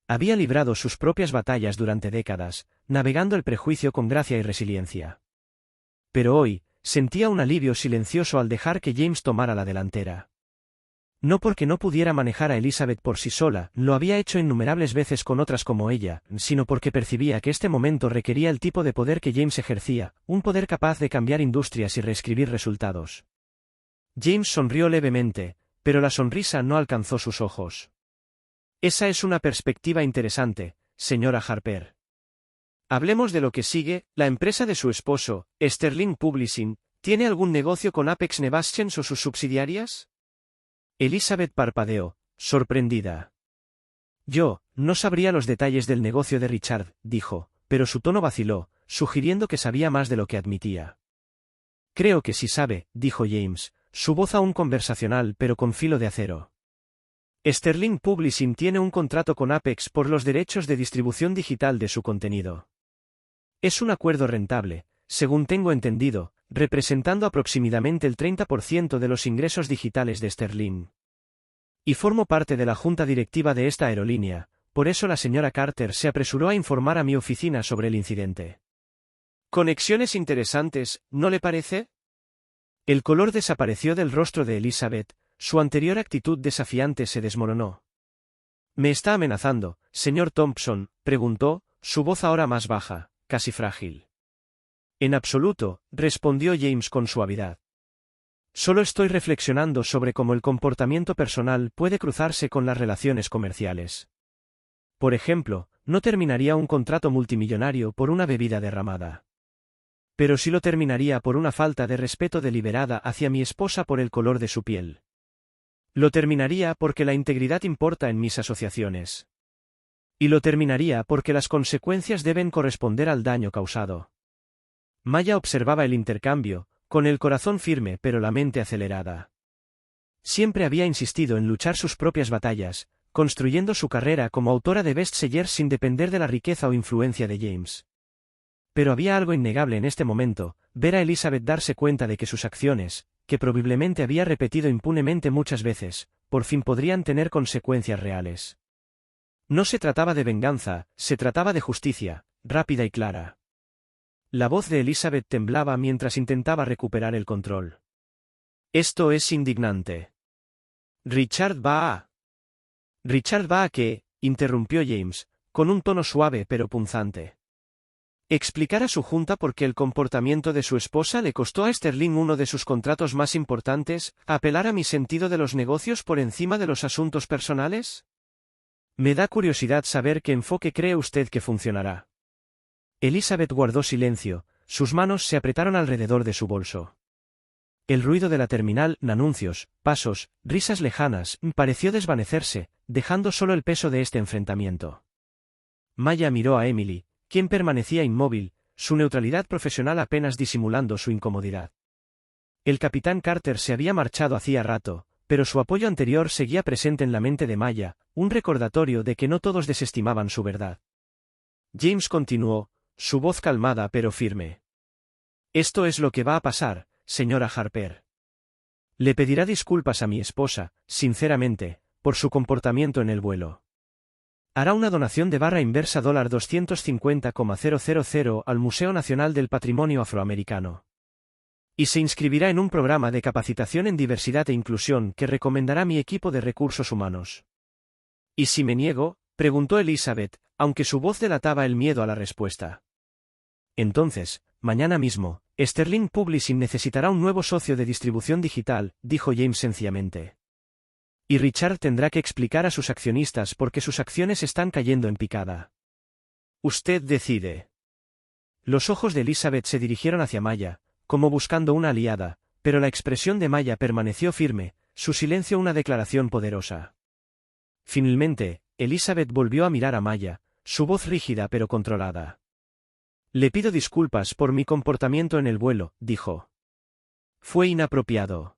Había librado sus propias batallas durante décadas, navegando el prejuicio con gracia y resiliencia. Pero hoy, sentía un alivio silencioso al dejar que James tomara la delantera. No porque no pudiera manejar a Elizabeth por sí sola, lo había hecho innumerables veces con otras como ella, sino porque percibía que este momento requería el tipo de poder que James ejercía, un poder capaz de cambiar industrias y reescribir resultados. James sonrió levemente, pero la sonrisa no alcanzó sus ojos. Esa es una perspectiva interesante, señora Harper. Hablemos de lo que sigue. La empresa de su esposo, Sterling Publishing, ¿tiene algún negocio con Apex Nevations o sus subsidiarias? Elizabeth parpadeó, sorprendida. Yo, no sabría los detalles del negocio de Richard, dijo, pero su tono vaciló, sugiriendo que sabía más de lo que admitía. Creo que sí sabe, dijo James, su voz aún conversacional pero con filo de acero. Sterling Publishing tiene un contrato con Apex por los derechos de distribución digital de su contenido. Es un acuerdo rentable, según tengo entendido, representando aproximadamente el 30% de los ingresos digitales de Sterling. Y formo parte de la junta directiva de esta aerolínea, por eso la señora Carter se apresuró a informar a mi oficina sobre el incidente. Conexiones interesantes, ¿no le parece? El color desapareció del rostro de Elizabeth, su anterior actitud desafiante se desmoronó. ¿Me está amenazando, señor Thompson?, preguntó, su voz ahora más baja, casi frágil. En absoluto, respondió James con suavidad. Solo estoy reflexionando sobre cómo el comportamiento personal puede cruzarse con las relaciones comerciales. Por ejemplo, no terminaría un contrato multimillonario por una bebida derramada. Pero sí lo terminaría por una falta de respeto deliberada hacia mi esposa por el color de su piel. Lo terminaría porque la integridad importa en mis asociaciones. Y lo terminaría porque las consecuencias deben corresponder al daño causado. Maya observaba el intercambio, con el corazón firme pero la mente acelerada. Siempre había insistido en luchar sus propias batallas, construyendo su carrera como autora de bestsellers sin depender de la riqueza o influencia de James. Pero había algo innegable en este momento, ver a Elizabeth darse cuenta de que sus acciones, que probablemente había repetido impunemente muchas veces, por fin podrían tener consecuencias reales. No se trataba de venganza, se trataba de justicia, rápida y clara. La voz de Elizabeth temblaba mientras intentaba recuperar el control. Esto es indignante. Richard va a qué, interrumpió James, con un tono suave pero punzante. Explicar a su junta por qué el comportamiento de su esposa le costó a Sterling uno de sus contratos más importantes, apelar a mi sentido de los negocios por encima de los asuntos personales. Me da curiosidad saber qué enfoque cree usted que funcionará. Elizabeth guardó silencio, sus manos se apretaron alrededor de su bolso. El ruido de la terminal, anuncios, pasos, risas lejanas, pareció desvanecerse, dejando solo el peso de este enfrentamiento. Maya miró a Emily, quien permanecía inmóvil, su neutralidad profesional apenas disimulando su incomodidad. El capitán Carter se había marchado hacía rato, pero su apoyo anterior seguía presente en la mente de Maya, un recordatorio de que no todos desestimaban su verdad. James continuó, su voz calmada pero firme. Esto es lo que va a pasar, señora Harper. Le pedirá disculpas a mi esposa, sinceramente, por su comportamiento en el vuelo. Hará una donación de barra inversa $250,000 al Museo Nacional del Patrimonio Afroamericano. Y se inscribirá en un programa de capacitación en diversidad e inclusión que recomendará mi equipo de recursos humanos. ¿Y si me niego?, preguntó Elizabeth, aunque su voz delataba el miedo a la respuesta. Entonces, mañana mismo, Sterling Publishing necesitará un nuevo socio de distribución digital, dijo James sencillamente. Y Richard tendrá que explicar a sus accionistas por qué sus acciones están cayendo en picada. Usted decide. Los ojos de Elizabeth se dirigieron hacia Maya, como buscando una aliada, pero la expresión de Maya permaneció firme, su silencio una declaración poderosa. Finalmente, Elizabeth volvió a mirar a Maya, su voz rígida pero controlada. Le pido disculpas por mi comportamiento en el vuelo, dijo. Fue inapropiado.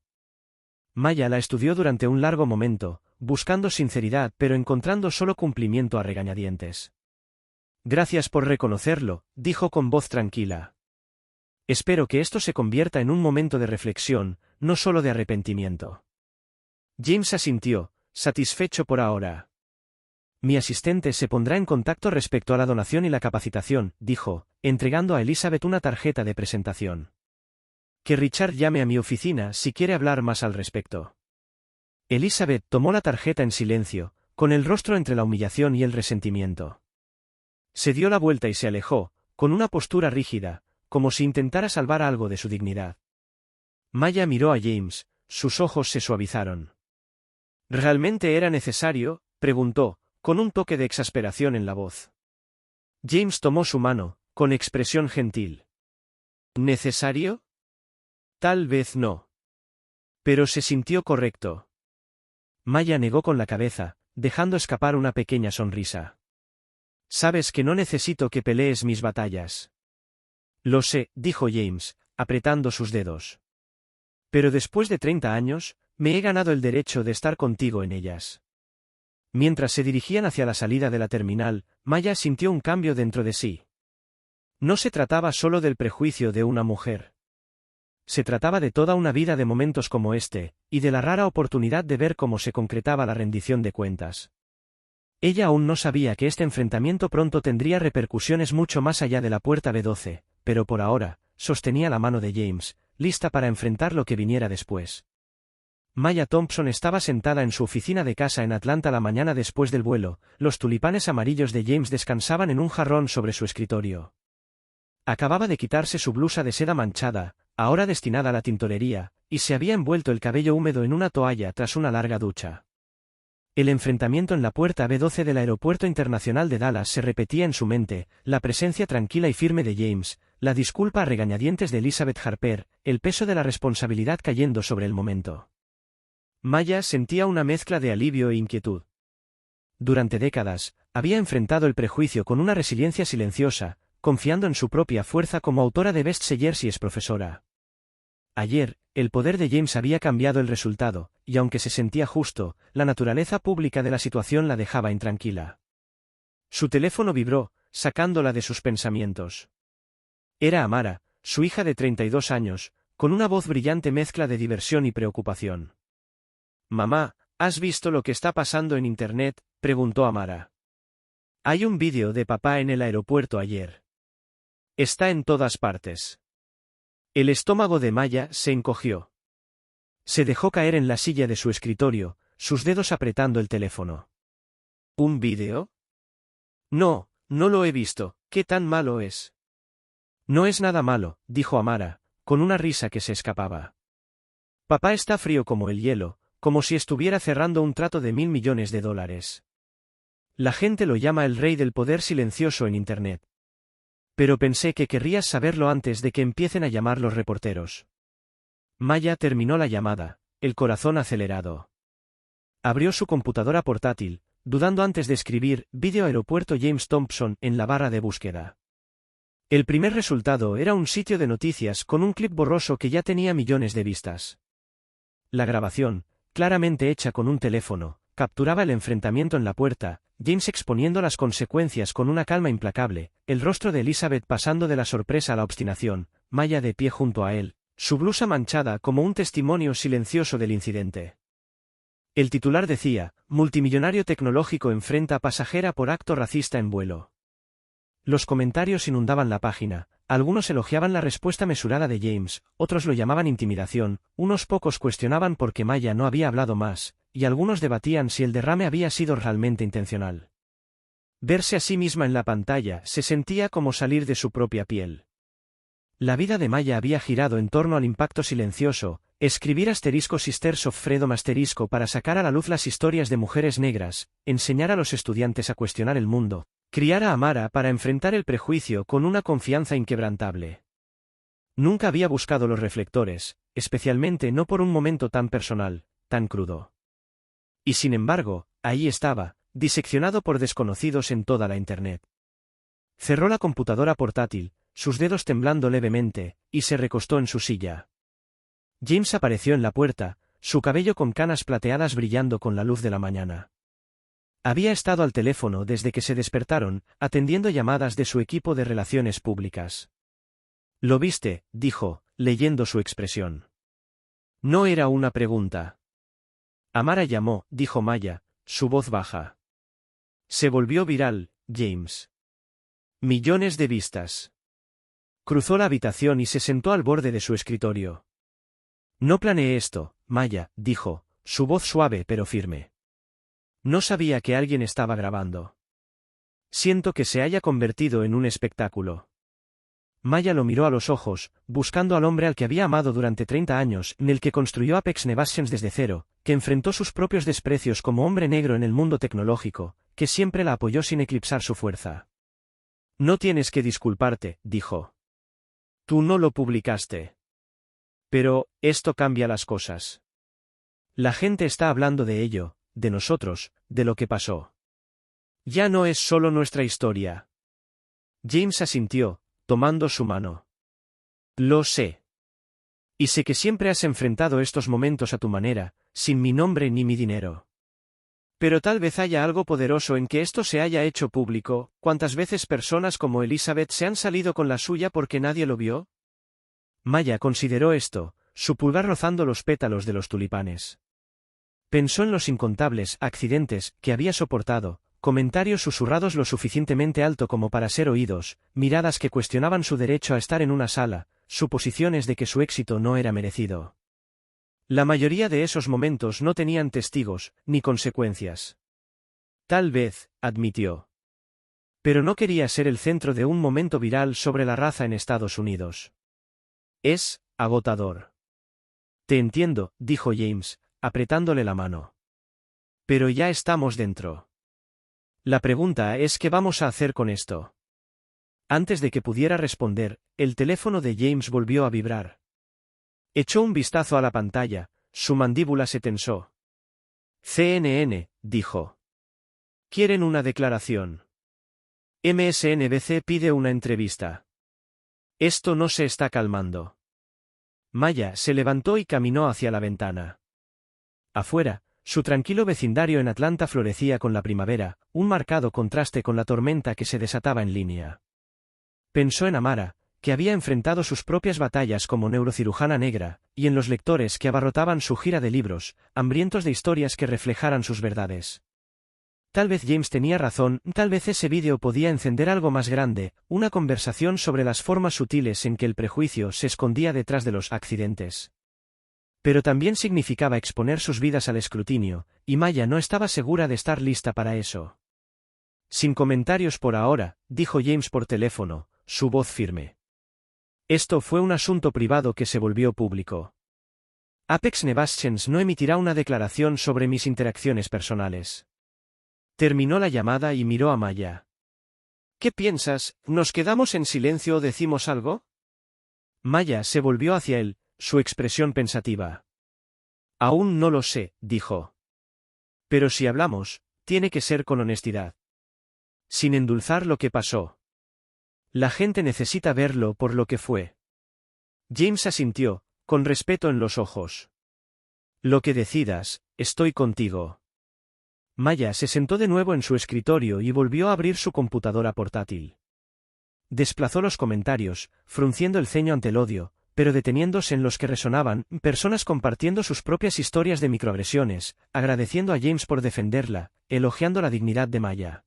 Maya la estudió durante un largo momento, buscando sinceridad pero encontrando solo cumplimiento a regañadientes. Gracias por reconocerlo, dijo con voz tranquila. Espero que esto se convierta en un momento de reflexión, no solo de arrepentimiento. James asintió, satisfecho por ahora. Mi asistente se pondrá en contacto respecto a la donación y la capacitación, dijo, entregando a Elizabeth una tarjeta de presentación. Que Richard llame a mi oficina si quiere hablar más al respecto. Elizabeth tomó la tarjeta en silencio, con el rostro entre la humillación y el resentimiento. Se dio la vuelta y se alejó, con una postura rígida, como si intentara salvar algo de su dignidad. Maya miró a James, sus ojos se suavizaron. ¿Realmente era necesario?, preguntó, con un toque de exasperación en la voz. James tomó su mano, con expresión gentil. ¿Necesario? Tal vez no. Pero se sintió correcto. Maya negó con la cabeza, dejando escapar una pequeña sonrisa. Sabes que no necesito que pelees mis batallas. Lo sé, dijo James, apretando sus dedos. Pero después de 30 años, me he ganado el derecho de estar contigo en ellas. Mientras se dirigían hacia la salida de la terminal, Maya sintió un cambio dentro de sí. No se trataba solo del prejuicio de una mujer. Se trataba de toda una vida de momentos como este, y de la rara oportunidad de ver cómo se concretaba la rendición de cuentas. Ella aún no sabía que este enfrentamiento pronto tendría repercusiones mucho más allá de la puerta B12, pero por ahora, sostenía la mano de James, lista para enfrentar lo que viniera después. Maya Thompson estaba sentada en su oficina de casa en Atlanta la mañana después del vuelo, los tulipanes amarillos de James descansaban en un jarrón sobre su escritorio. Acababa de quitarse su blusa de seda manchada, ahora destinada a la tintorería, y se había envuelto el cabello húmedo en una toalla tras una larga ducha. El enfrentamiento en la puerta B12 del Aeropuerto Internacional de Dallas se repetía en su mente, la presencia tranquila y firme de James, la disculpa a regañadientes de Elizabeth Harper, el peso de la responsabilidad cayendo sobre el momento. Maya sentía una mezcla de alivio e inquietud. Durante décadas, había enfrentado el prejuicio con una resiliencia silenciosa, confiando en su propia fuerza como autora de bestsellers y profesora. Ayer, el poder de James había cambiado el resultado, y aunque se sentía justo, la naturaleza pública de la situación la dejaba intranquila. Su teléfono vibró, sacándola de sus pensamientos. Era Amara, su hija de 32 años, con una voz brillante mezcla de diversión y preocupación. «Mamá, ¿has visto lo que está pasando en Internet?», preguntó Amara. «Hay un vídeo de papá en el aeropuerto ayer. Está en todas partes». El estómago de Maya se encogió. Se dejó caer en la silla de su escritorio, sus dedos apretando el teléfono. ¿Un vídeo? No, no lo he visto. ¿Qué tan malo es? No es nada malo, dijo Amara, con una risa que se escapaba. Papá está frío como el hielo, como si estuviera cerrando un trato de $1.000 millones. La gente lo llama el rey del poder silencioso en Internet. Pero pensé que querrías saberlo antes de que empiecen a llamar los reporteros. Maya terminó la llamada, el corazón acelerado. Abrió su computadora portátil, dudando antes de escribir «Vídeo Aeropuerto James Thompson» en la barra de búsqueda. El primer resultado era un sitio de noticias con un clip borroso que ya tenía millones de vistas. La grabación, claramente hecha con un teléfono, capturaba el enfrentamiento en la puerta, James exponiendo las consecuencias con una calma implacable, el rostro de Elizabeth pasando de la sorpresa a la obstinación, Maya de pie junto a él, su blusa manchada como un testimonio silencioso del incidente. El titular decía, multimillonario tecnológico enfrenta a pasajera por acto racista en vuelo. Los comentarios inundaban la página, algunos elogiaban la respuesta mesurada de James, otros lo llamaban intimidación, unos pocos cuestionaban por qué Maya no había hablado más, y algunos debatían si el derrame había sido realmente intencional. Verse a sí misma en la pantalla se sentía como salir de su propia piel. La vida de Maya había girado en torno al impacto silencioso, escribir *Sisters of Freedom* para sacar a la luz las historias de mujeres negras, enseñar a los estudiantes a cuestionar el mundo, Criar a Amara para enfrentar el prejuicio con una confianza inquebrantable. Nunca había buscado los reflectores, especialmente no por un momento tan personal, tan crudo. Y sin embargo, ahí estaba, diseccionado por desconocidos en toda la Internet. Cerró la computadora portátil, sus dedos temblando levemente, y se recostó en su silla. James apareció en la puerta, su cabello con canas plateadas brillando con la luz de la mañana. Había estado al teléfono desde que se despertaron, atendiendo llamadas de su equipo de relaciones públicas. «¿Lo viste?», dijo, leyendo su expresión. No era una pregunta. «Amara llamó», dijo Maya, su voz baja. Se volvió viral, James. Millones de vistas. Cruzó la habitación y se sentó al borde de su escritorio. «No planeé esto, Maya», dijo, su voz suave pero firme. «No sabía que alguien estaba grabando. Siento que se haya convertido en un espectáculo». Maya lo miró a los ojos, buscando al hombre al que había amado durante 30 años, en el que construyó Apex Nevations desde cero, que enfrentó sus propios desprecios como hombre negro en el mundo tecnológico, que siempre la apoyó sin eclipsar su fuerza. «No tienes que disculparte», dijo. «Tú no lo publicaste. Pero, esto cambia las cosas. La gente está hablando de ello, de nosotros, de lo que pasó. Ya no es solo nuestra historia». James asintió, tomando su mano. «Lo sé. Y sé que siempre has enfrentado estos momentos a tu manera, sin mi nombre ni mi dinero. Pero tal vez haya algo poderoso en que esto se haya hecho público. ¿Cuántas veces personas como Elizabeth se han salido con la suya porque nadie lo vio?» Maya consideró esto, su pulgar rozando los pétalos de los tulipanes. Pensó en los incontables accidentes que había soportado, comentarios susurrados lo suficientemente alto como para ser oídos, miradas que cuestionaban su derecho a estar en una sala, suposiciones de que su éxito no era merecido. La mayoría de esos momentos no tenían testigos, ni consecuencias. Tal vez, admitió. Pero no quería ser el centro de un momento viral sobre la raza en Estados Unidos. Es agotador. Te entiendo, dijo James, apretándole la mano. Pero ya estamos dentro. La pregunta es ¿qué vamos a hacer con esto? Antes de que pudiera responder, el teléfono de James volvió a vibrar. Echó un vistazo a la pantalla, su mandíbula se tensó. CNN, dijo. Quieren una declaración. MSNBC pide una entrevista. Esto no se está calmando. Maya se levantó y caminó hacia la ventana. Afuera, su tranquilo vecindario en Atlanta florecía con la primavera, un marcado contraste con la tormenta que se desataba en línea. Pensó en Amara, que había enfrentado sus propias batallas como neurocirujana negra, y en los lectores que abarrotaban su gira de libros, hambrientos de historias que reflejaran sus verdades. Tal vez James tenía razón, tal vez ese vídeo podía encender algo más grande, una conversación sobre las formas sutiles en que el prejuicio se escondía detrás de los accidentes. Pero también significaba exponer sus vidas al escrutinio, y Maya no estaba segura de estar lista para eso. Sin comentarios por ahora, dijo James por teléfono, su voz firme. Esto fue un asunto privado que se volvió público. Apex Nevations no emitirá una declaración sobre mis interacciones personales. Terminó la llamada y miró a Maya. ¿Qué piensas? ¿Nos quedamos en silencio o decimos algo? Maya se volvió hacia él, su expresión pensativa. Aún no lo sé, dijo. Pero si hablamos, tiene que ser con honestidad. Sin endulzar lo que pasó. La gente necesita verlo por lo que fue. James asintió, con respeto en los ojos. Lo que decidas, estoy contigo. Maya se sentó de nuevo en su escritorio y volvió a abrir su computadora portátil. Desplazó los comentarios, frunciendo el ceño ante el odio, pero deteniéndose en los que resonaban, personas compartiendo sus propias historias de microagresiones, agradeciendo a James por defenderla, elogiando la dignidad de Maya.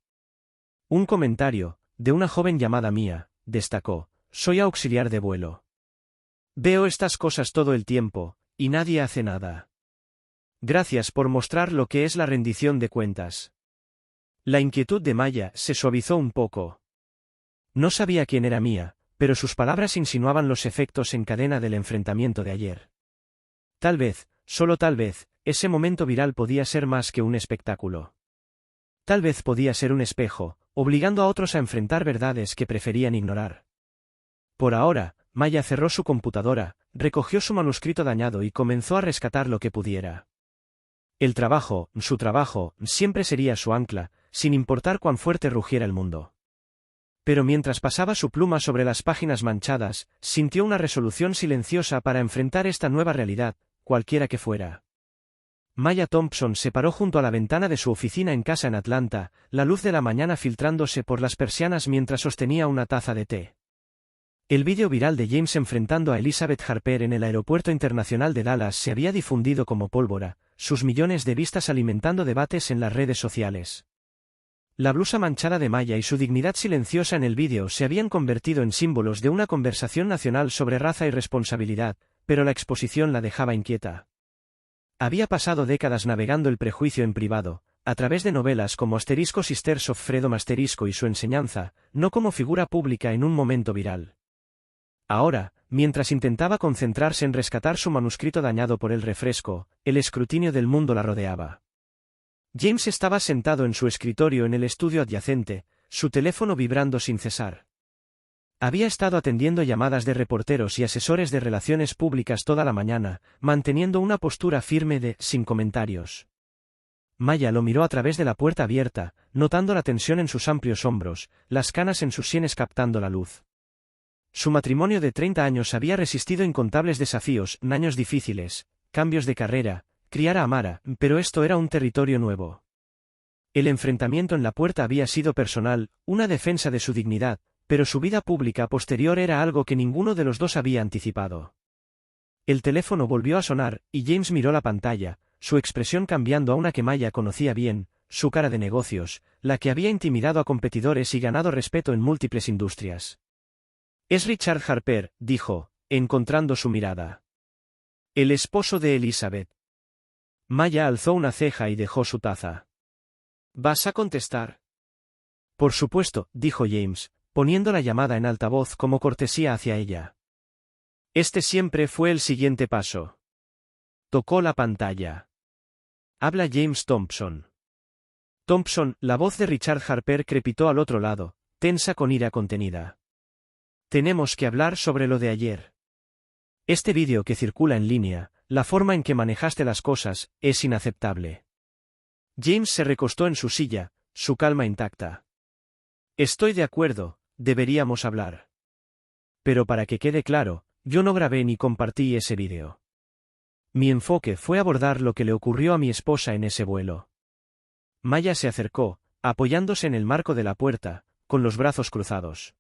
Un comentario, de una joven llamada Mia, destacó, soy auxiliar de vuelo. Veo estas cosas todo el tiempo, y nadie hace nada. Gracias por mostrar lo que es la rendición de cuentas. La inquietud de Maya se suavizó un poco. No sabía quién era Mia, pero sus palabras insinuaban los efectos en cadena del enfrentamiento de ayer. Tal vez, solo tal vez, ese momento viral podía ser más que un espectáculo. Tal vez podía ser un espejo, obligando a otros a enfrentar verdades que preferían ignorar. Por ahora, Maya cerró su computadora, recogió su manuscrito dañado y comenzó a rescatar lo que pudiera. El trabajo, su trabajo, siempre sería su ancla, sin importar cuán fuerte rugiera el mundo. Pero mientras pasaba su pluma sobre las páginas manchadas, sintió una resolución silenciosa para enfrentar esta nueva realidad, cualquiera que fuera. Maya Thompson se paró junto a la ventana de su oficina en casa en Atlanta, la luz de la mañana filtrándose por las persianas mientras sostenía una taza de té. El vídeo viral de James enfrentando a Elizabeth Harper en el aeropuerto internacional de Dallas se había difundido como pólvora, sus millones de vistas alimentando debates en las redes sociales. La blusa manchada de Maya y su dignidad silenciosa en el vídeo se habían convertido en símbolos de una conversación nacional sobre raza y responsabilidad, pero la exposición la dejaba inquieta. Había pasado décadas navegando el prejuicio en privado, a través de novelas como Asterisco Sisters of Freedom Asterisco y su enseñanza, no como figura pública en un momento viral. Ahora, mientras intentaba concentrarse en rescatar su manuscrito dañado por el refresco, el escrutinio del mundo la rodeaba. James estaba sentado en su escritorio en el estudio adyacente, su teléfono vibrando sin cesar. Había estado atendiendo llamadas de reporteros y asesores de relaciones públicas toda la mañana, manteniendo una postura firme de sin comentarios. Maya lo miró a través de la puerta abierta, notando la tensión en sus amplios hombros, las canas en sus sienes captando la luz. Su matrimonio de 30 años había resistido incontables desafíos, años difíciles, cambios de carrera, criar a Amara, pero esto era un territorio nuevo. El enfrentamiento en la puerta había sido personal, una defensa de su dignidad, pero su vida pública posterior era algo que ninguno de los dos había anticipado. El teléfono volvió a sonar, y James miró la pantalla, su expresión cambiando a una que Maya conocía bien, su cara de negocios, la que había intimidado a competidores y ganado respeto en múltiples industrias. «Es Richard Harper», dijo, encontrando su mirada. «El esposo de Elizabeth». Maya alzó una ceja y dejó su taza. «¿Vas a contestar?» «Por supuesto», dijo James, poniendo la llamada en altavoz como cortesía hacia ella. Este siempre fue el siguiente paso. Tocó la pantalla. «Habla James Thompson». Thompson, la voz de Richard Harper crepitó al otro lado, tensa con ira contenida. «Tenemos que hablar sobre lo de ayer. Este vídeo que circula en línea, la forma en que manejaste las cosas, es inaceptable». James se recostó en su silla, su calma intacta. «Estoy de acuerdo, deberíamos hablar. Pero para que quede claro, yo no grabé ni compartí ese vídeo. Mi enfoque fue abordar lo que le ocurrió a mi esposa en ese vuelo». Maya se acercó, apoyándose en el marco de la puerta, con los brazos cruzados.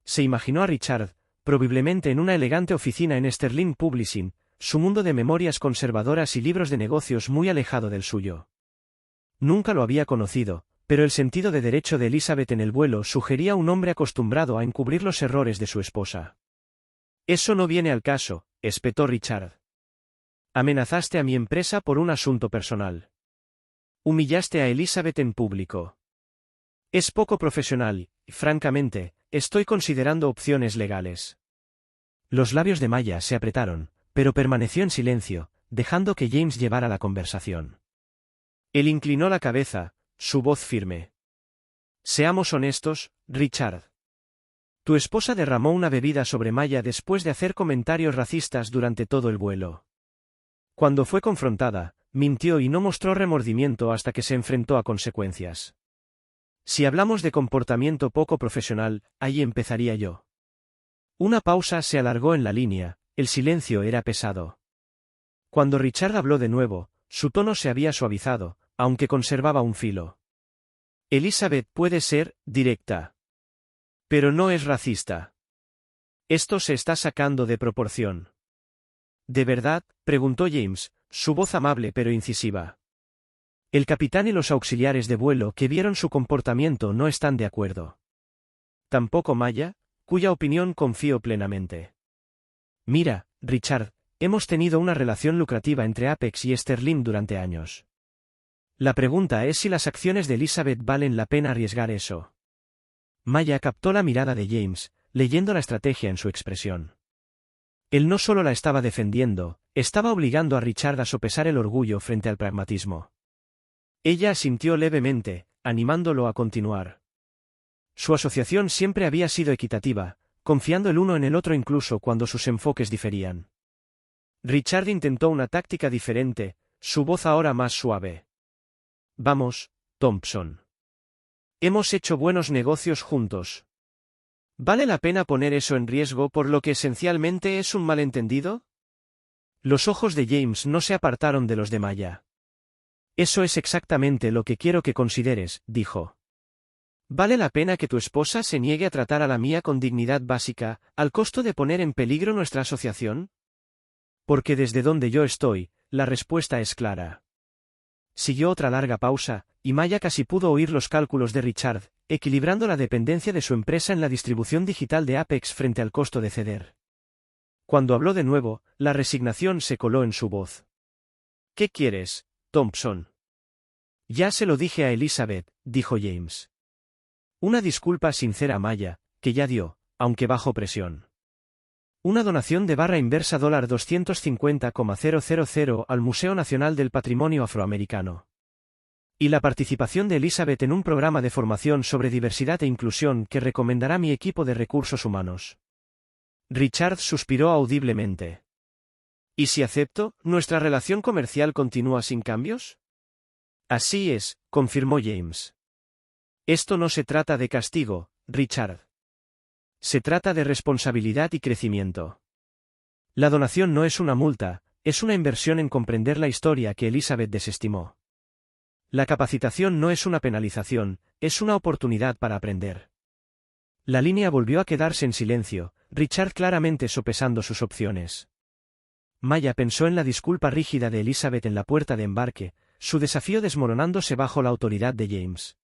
Se imaginó a Richard, probablemente en una elegante oficina en Sterling Publishing, su mundo de memorias conservadoras y libros de negocios muy alejado del suyo. Nunca lo había conocido, pero el sentido de derecho de Elizabeth en el vuelo sugería un hombre acostumbrado a encubrir los errores de su esposa. «Eso no viene al caso», espetó Richard. «Amenazaste a mi empresa por un asunto personal. Humillaste a Elizabeth en público. Es poco profesional, y, francamente, estoy considerando opciones legales». Los labios de Maya se apretaron, pero permaneció en silencio, dejando que James llevara la conversación. Él inclinó la cabeza, su voz firme. «Seamos honestos, Richard. Tu esposa derramó una bebida sobre Maya después de hacer comentarios racistas durante todo el vuelo. Cuando fue confrontada, mintió y no mostró remordimiento hasta que se enfrentó a consecuencias. Si hablamos de comportamiento poco profesional, ahí empezaría yo». Una pausa se alargó en la línea, el silencio era pesado. Cuando Richard habló de nuevo, su tono se había suavizado, aunque conservaba un filo. «Elizabeth puede ser directa. Pero no es racista. Esto se está sacando de proporción». «¿De verdad?», preguntó James, su voz amable pero incisiva. El capitán y los auxiliares de vuelo que vieron su comportamiento no están de acuerdo. Tampoco Maya, cuya opinión confío plenamente. «Mira, Richard, hemos tenido una relación lucrativa entre Apex y Sterling durante años. La pregunta es si las acciones de Elizabeth valen la pena arriesgar eso». Maya captó la mirada de James, leyendo la estrategia en su expresión. Él no solo la estaba defendiendo, estaba obligando a Richard a sopesar el orgullo frente al pragmatismo. Ella asintió levemente, animándolo a continuar. Su asociación siempre había sido equitativa, confiando el uno en el otro incluso cuando sus enfoques diferían. Richard intentó una táctica diferente, su voz ahora más suave. Vamos, Thompson. Hemos hecho buenos negocios juntos. ¿Vale la pena poner eso en riesgo por lo que esencialmente es un malentendido? Los ojos de James no se apartaron de los de Maya. Eso es exactamente lo que quiero que consideres, dijo. ¿Vale la pena que tu esposa se niegue a tratar a la mía con dignidad básica, al costo de poner en peligro nuestra asociación? Porque desde donde yo estoy, la respuesta es clara. Siguió otra larga pausa, y Maya casi pudo oír los cálculos de Richard, equilibrando la dependencia de su empresa en la distribución digital de Apex frente al costo de ceder. Cuando habló de nuevo, la resignación se coló en su voz. ¿Qué quieres, Thompson? Ya se lo dije a Elizabeth, dijo James. Una disculpa sincera a Maya, que ya dio, aunque bajo presión. Una donación de barra inversa $250,000 al Museo Nacional del Patrimonio Afroamericano. Y la participación de Elizabeth en un programa de formación sobre diversidad e inclusión que recomendará mi equipo de recursos humanos. Richard suspiró audiblemente. ¿Y si acepto, nuestra relación comercial continúa sin cambios? Así es, confirmó James. Esto no se trata de castigo, Richard. Se trata de responsabilidad y crecimiento. La donación no es una multa, es una inversión en comprender la historia que Elizabeth desestimó. La capacitación no es una penalización, es una oportunidad para aprender. La línea volvió a quedarse en silencio, Richard claramente sopesando sus opciones. Maya pensó en la disculpa rígida de Elizabeth en la puerta de embarque, su desafío desmoronándose bajo la autoridad de James.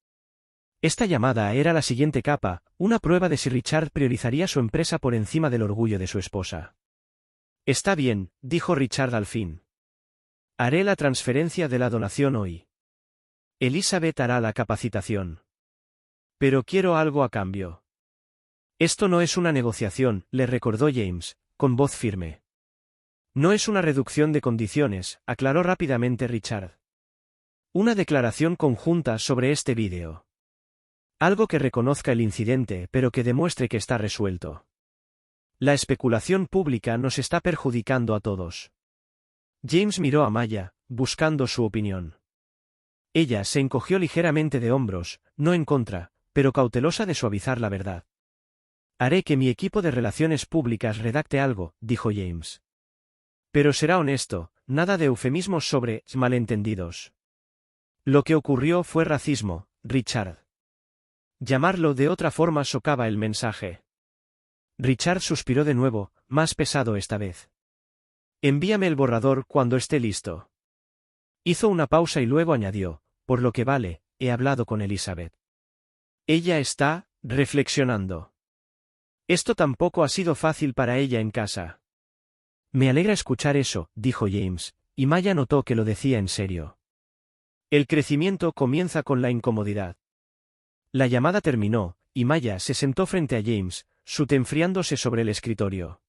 Esta llamada era la siguiente capa, una prueba de si Richard priorizaría su empresa por encima del orgullo de su esposa. Está bien, dijo Richard al fin. Haré la transferencia de la donación hoy. Elizabeth hará la capacitación. Pero quiero algo a cambio. Esto no es una negociación, le recordó James, con voz firme. No es una reducción de condiciones, aclaró rápidamente Richard. Una declaración conjunta sobre este vídeo. Algo que reconozca el incidente pero que demuestre que está resuelto. La especulación pública nos está perjudicando a todos. James miró a Maya, buscando su opinión. Ella se encogió ligeramente de hombros, no en contra, pero cautelosa de suavizar la verdad. Haré que mi equipo de relaciones públicas redacte algo, dijo James. Pero será honesto, nada de eufemismos sobre malentendidos. Lo que ocurrió fue racismo, Richard. Llamarlo de otra forma socava el mensaje. Richard suspiró de nuevo, más pesado esta vez. Envíame el borrador cuando esté listo. Hizo una pausa y luego añadió, por lo que vale, he hablado con Elizabeth. Ella está reflexionando. Esto tampoco ha sido fácil para ella en casa. Me alegra escuchar eso, dijo James, y Maya notó que lo decía en serio. El crecimiento comienza con la incomodidad. La llamada terminó, y Maya se sentó frente a James, su té enfriándose sobre el escritorio.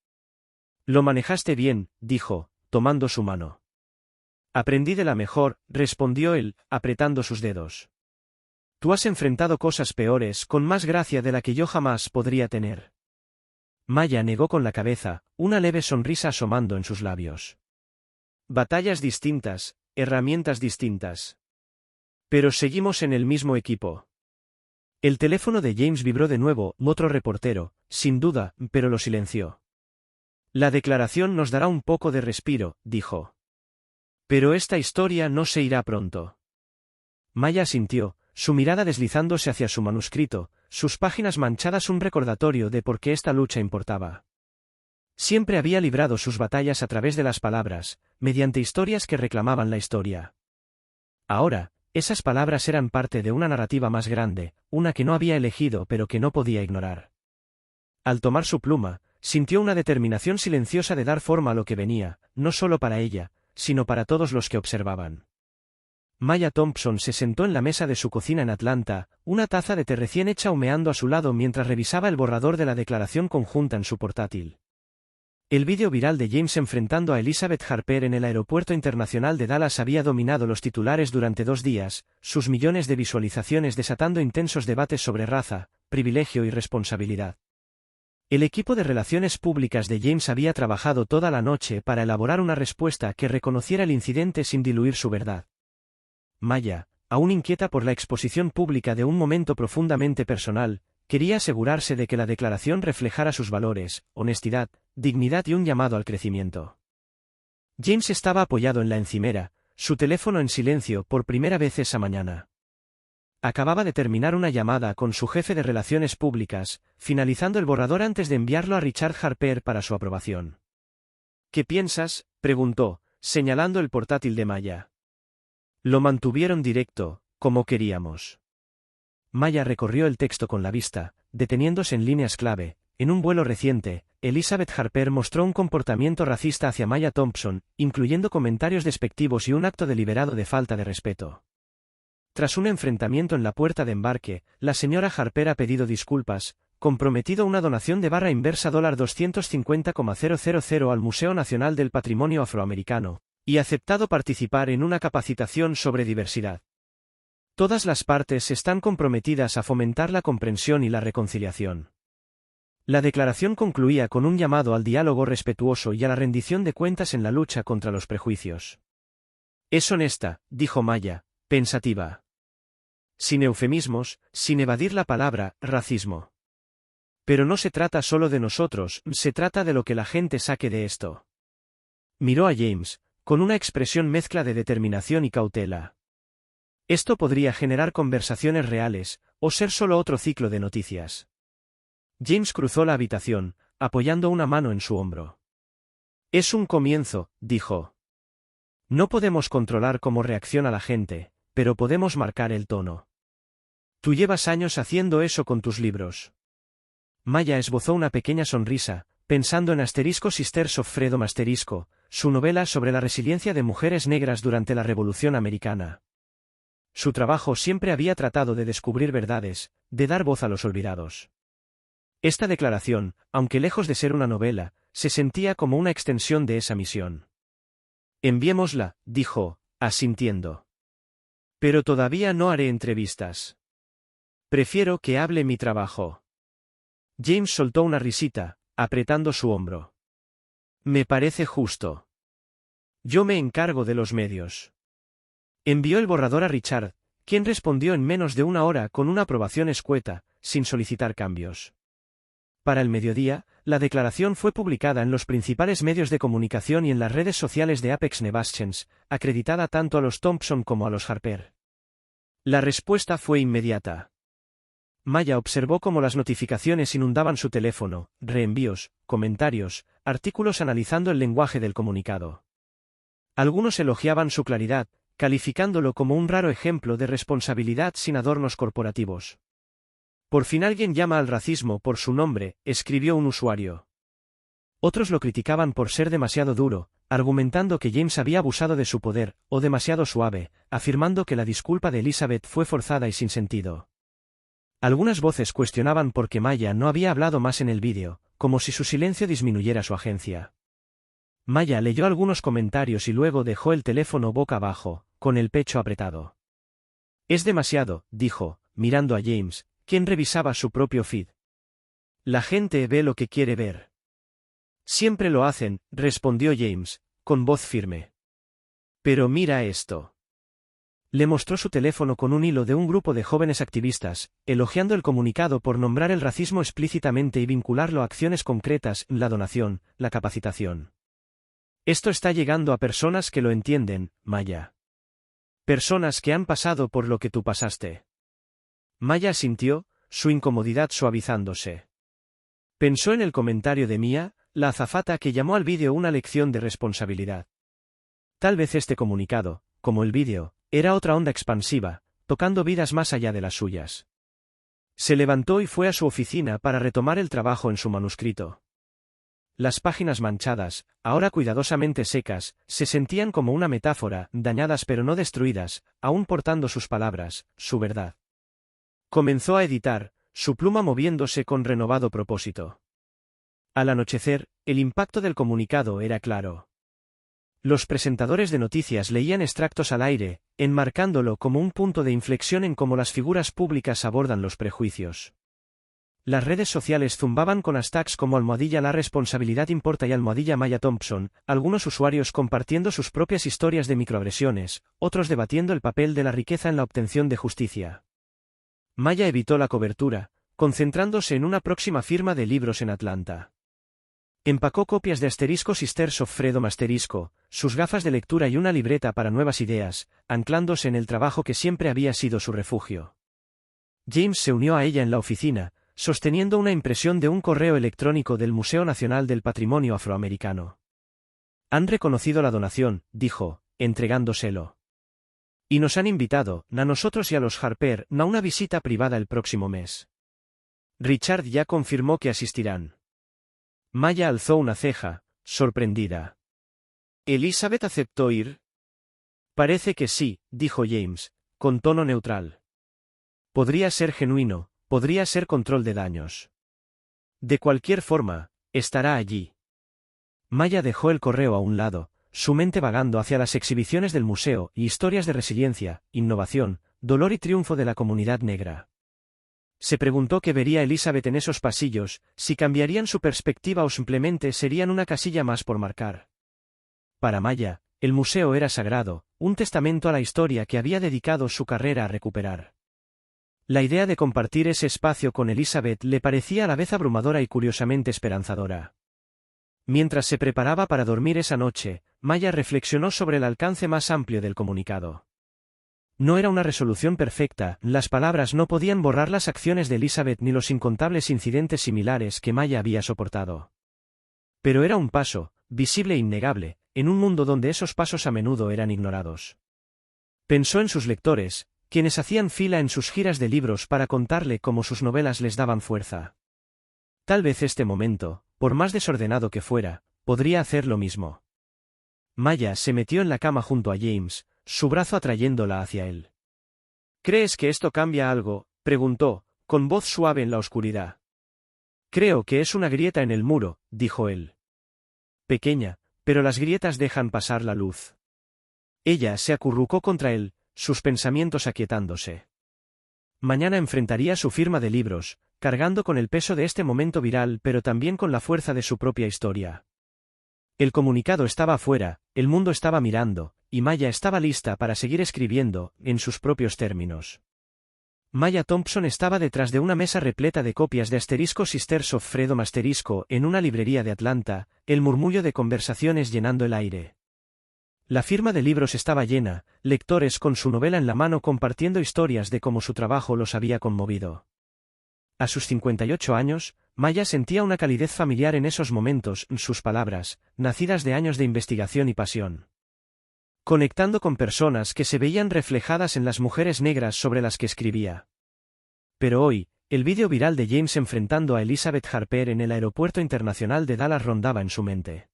Lo manejaste bien, dijo, tomando su mano. Aprendí de la mejor, respondió él, apretando sus dedos. Tú has enfrentado cosas peores con más gracia de la que yo jamás podría tener. Maya negó con la cabeza, una leve sonrisa asomando en sus labios. Batallas distintas, herramientas distintas. Pero seguimos en el mismo equipo. El teléfono de James vibró de nuevo, otro reportero, sin duda, pero lo silenció. La declaración nos dará un poco de respiro, dijo. Pero esta historia no se irá pronto. Maya asintió, su mirada deslizándose hacia su manuscrito, sus páginas manchadas un recordatorio de por qué esta lucha importaba. Siempre había librado sus batallas a través de las palabras, mediante historias que reclamaban la historia. Ahora, esas palabras eran parte de una narrativa más grande, una que no había elegido pero que no podía ignorar. Al tomar su pluma, sintió una determinación silenciosa de dar forma a lo que venía, no solo para ella, sino para todos los que observaban. Maya Thompson se sentó en la mesa de su cocina en Atlanta, una taza de té recién hecha humeando a su lado mientras revisaba el borrador de la declaración conjunta en su portátil. El vídeo viral de James enfrentando a Elizabeth Harper en el aeropuerto internacional de Dallas había dominado los titulares durante 2 días, sus millones de visualizaciones desatando intensos debates sobre raza, privilegio y responsabilidad. El equipo de relaciones públicas de James había trabajado toda la noche para elaborar una respuesta que reconociera el incidente sin diluir su verdad. Maya, aún inquieta por la exposición pública de un momento profundamente personal, quería asegurarse de que la declaración reflejara sus valores, honestidad, dignidad y un llamado al crecimiento. James estaba apoyado en la encimera, su teléfono en silencio por primera vez esa mañana. Acababa de terminar una llamada con su jefe de relaciones públicas, finalizando el borrador antes de enviarlo a Richard Harper para su aprobación. ¿Qué piensas?, preguntó, señalando el portátil de Maya. Lo mantuvieron directo, como queríamos. Maya recorrió el texto con la vista, deteniéndose en líneas clave. En un vuelo reciente, Elizabeth Harper mostró un comportamiento racista hacia Maya Thompson, incluyendo comentarios despectivos y un acto deliberado de falta de respeto. Tras un enfrentamiento en la puerta de embarque, la señora Harper ha pedido disculpas, comprometido una donación de barra inversa $250,000 al Museo Nacional del Patrimonio Afroamericano, y aceptado participar en una capacitación sobre diversidad. Todas las partes están comprometidas a fomentar la comprensión y la reconciliación. La declaración concluía con un llamado al diálogo respetuoso y a la rendición de cuentas en la lucha contra los prejuicios. Es honesta, dijo Maya, pensativa. Sin eufemismos, sin evadir la palabra racismo. Pero no se trata solo de nosotros, se trata de lo que la gente saque de esto. Miró a James, con una expresión mezcla de determinación y cautela. Esto podría generar conversaciones reales, o ser solo otro ciclo de noticias. James cruzó la habitación, apoyando una mano en su hombro. Es un comienzo, dijo. No podemos controlar cómo reacciona la gente, pero podemos marcar el tono. Tú llevas años haciendo eso con tus libros. Maya esbozó una pequeña sonrisa, pensando en Sisters of Freedom *, su novela sobre la resiliencia de mujeres negras durante la Revolución Americana. Su trabajo siempre había tratado de descubrir verdades, de dar voz a los olvidados. Esta declaración, aunque lejos de ser una novela, se sentía como una extensión de esa misión. Enviémosla, dijo, asintiendo. Pero todavía no haré entrevistas. Prefiero que hable mi trabajo. James soltó una risita, apretando su hombro. Me parece justo. Yo me encargo de los medios. Envió el borrador a Richard, quien respondió en menos de una hora con una aprobación escueta, sin solicitar cambios. Para el mediodía, la declaración fue publicada en los principales medios de comunicación y en las redes sociales de Apex Nevaschens, acreditada tanto a los Thompson como a los Harper. La respuesta fue inmediata. Maya observó cómo las notificaciones inundaban su teléfono, reenvíos, comentarios, artículos analizando el lenguaje del comunicado. Algunos elogiaban su claridad, calificándolo como un raro ejemplo de responsabilidad sin adornos corporativos. Por fin alguien llama al racismo por su nombre, escribió un usuario. Otros lo criticaban por ser demasiado duro, argumentando que James había abusado de su poder, o demasiado suave, afirmando que la disculpa de Elizabeth fue forzada y sin sentido. Algunas voces cuestionaban por qué Maya no había hablado más en el vídeo, como si su silencio disminuyera su agencia. Maya leyó algunos comentarios y luego dejó el teléfono boca abajo, con el pecho apretado. Es demasiado, dijo, mirando a James, quien revisaba su propio feed. La gente ve lo que quiere ver. Siempre lo hacen, respondió James, con voz firme. Pero mira esto. Le mostró su teléfono con un hilo de un grupo de jóvenes activistas, elogiando el comunicado por nombrar el racismo explícitamente y vincularlo a acciones concretas, la donación, la capacitación. Esto está llegando a personas que lo entienden, Maya. Personas que han pasado por lo que tú pasaste. Maya asintió, su incomodidad suavizándose. Pensó en el comentario de Mia, la azafata que llamó al vídeo una lección de responsabilidad. Tal vez este comunicado, como el vídeo, era otra onda expansiva, tocando vidas más allá de las suyas. Se levantó y fue a su oficina para retomar el trabajo en su manuscrito. Las páginas manchadas, ahora cuidadosamente secas, se sentían como una metáfora, dañadas pero no destruidas, aún portando sus palabras, su verdad. Comenzó a editar, su pluma moviéndose con renovado propósito. Al anochecer, el impacto del comunicado era claro. Los presentadores de noticias leían extractos al aire, enmarcándolo como un punto de inflexión en cómo las figuras públicas abordan los prejuicios. Las redes sociales zumbaban con hashtags como #la responsabilidad importa y #Maya Thompson, algunos usuarios compartiendo sus propias historias de microagresiones, otros debatiendo el papel de la riqueza en la obtención de justicia. Maya evitó la cobertura, concentrándose en una próxima firma de libros en Atlanta. Empacó copias de Sisters of Freedom *, sus gafas de lectura y una libreta para nuevas ideas, anclándose en el trabajo que siempre había sido su refugio. James se unió a ella en la oficina, sosteniendo una impresión de un correo electrónico del Museo Nacional del Patrimonio Afroamericano. Han reconocido la donación, dijo, entregándoselo. Y nos han invitado, a nosotros y a los Harper, a una visita privada el próximo mes. Richard ya confirmó que asistirán. Maya alzó una ceja, sorprendida. ¿Elizabeth aceptó ir? Parece que sí, dijo James, con tono neutral. Podría ser genuino, podría ser control de daños. De cualquier forma, estará allí. Maya dejó el correo a un lado, su mente vagando hacia las exhibiciones del museo y historias de resiliencia, innovación, dolor y triunfo de la comunidad negra. Se preguntó qué vería Elizabeth en esos pasillos, si cambiarían su perspectiva o simplemente serían una casilla más por marcar. Para Maya, el museo era sagrado, un testamento a la historia que había dedicado su carrera a recuperar. La idea de compartir ese espacio con Elizabeth le parecía a la vez abrumadora y curiosamente esperanzadora. Mientras se preparaba para dormir esa noche, Maya reflexionó sobre el alcance más amplio del comunicado. No era una resolución perfecta, las palabras no podían borrar las acciones de Elizabeth ni los incontables incidentes similares que Maya había soportado. Pero era un paso, visible e innegable, en un mundo donde esos pasos a menudo eran ignorados. Pensó en sus lectores, quienes hacían fila en sus giras de libros para contarle cómo sus novelas les daban fuerza. Tal vez este momento, por más desordenado que fuera, podría hacer lo mismo. Maya se metió en la cama junto a James, su brazo atrayéndola hacia él. ¿Crees que esto cambia algo?, preguntó, con voz suave en la oscuridad. Creo que es una grieta en el muro, dijo él. Pequeña, pero las grietas dejan pasar la luz. Ella se acurrucó contra él, sus pensamientos aquietándose. Mañana enfrentaría su firma de libros, cargando con el peso de este momento viral pero también con la fuerza de su propia historia. El comunicado estaba afuera, el mundo estaba mirando, y Maya estaba lista para seguir escribiendo, en sus propios términos. Maya Thompson estaba detrás de una mesa repleta de copias de Sisters of Freedom en una librería de Atlanta, el murmullo de conversaciones llenando el aire. La firma de libros estaba llena, lectores con su novela en la mano compartiendo historias de cómo su trabajo los había conmovido. A sus 58 años, Maya sentía una calidez familiar en esos momentos, sus palabras, nacidas de años de investigación y pasión. Conectando con personas que se veían reflejadas en las mujeres negras sobre las que escribía. Pero hoy, el vídeo viral de James enfrentando a Elizabeth Harper en el aeropuerto internacional de Dallas rondaba en su mente.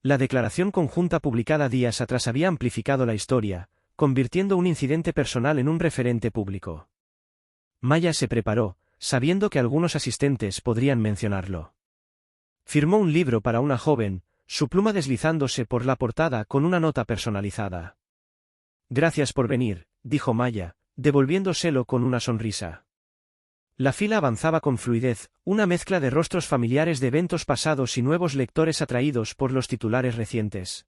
La declaración conjunta publicada días atrás había amplificado la historia, convirtiendo un incidente personal en un referente público. Maya se preparó, sabiendo que algunos asistentes podrían mencionarlo. Firmó un libro para una joven, su pluma deslizándose por la portada con una nota personalizada. Gracias por venir, dijo Maya, devolviéndoselo con una sonrisa. La fila avanzaba con fluidez, una mezcla de rostros familiares de eventos pasados y nuevos lectores atraídos por los titulares recientes.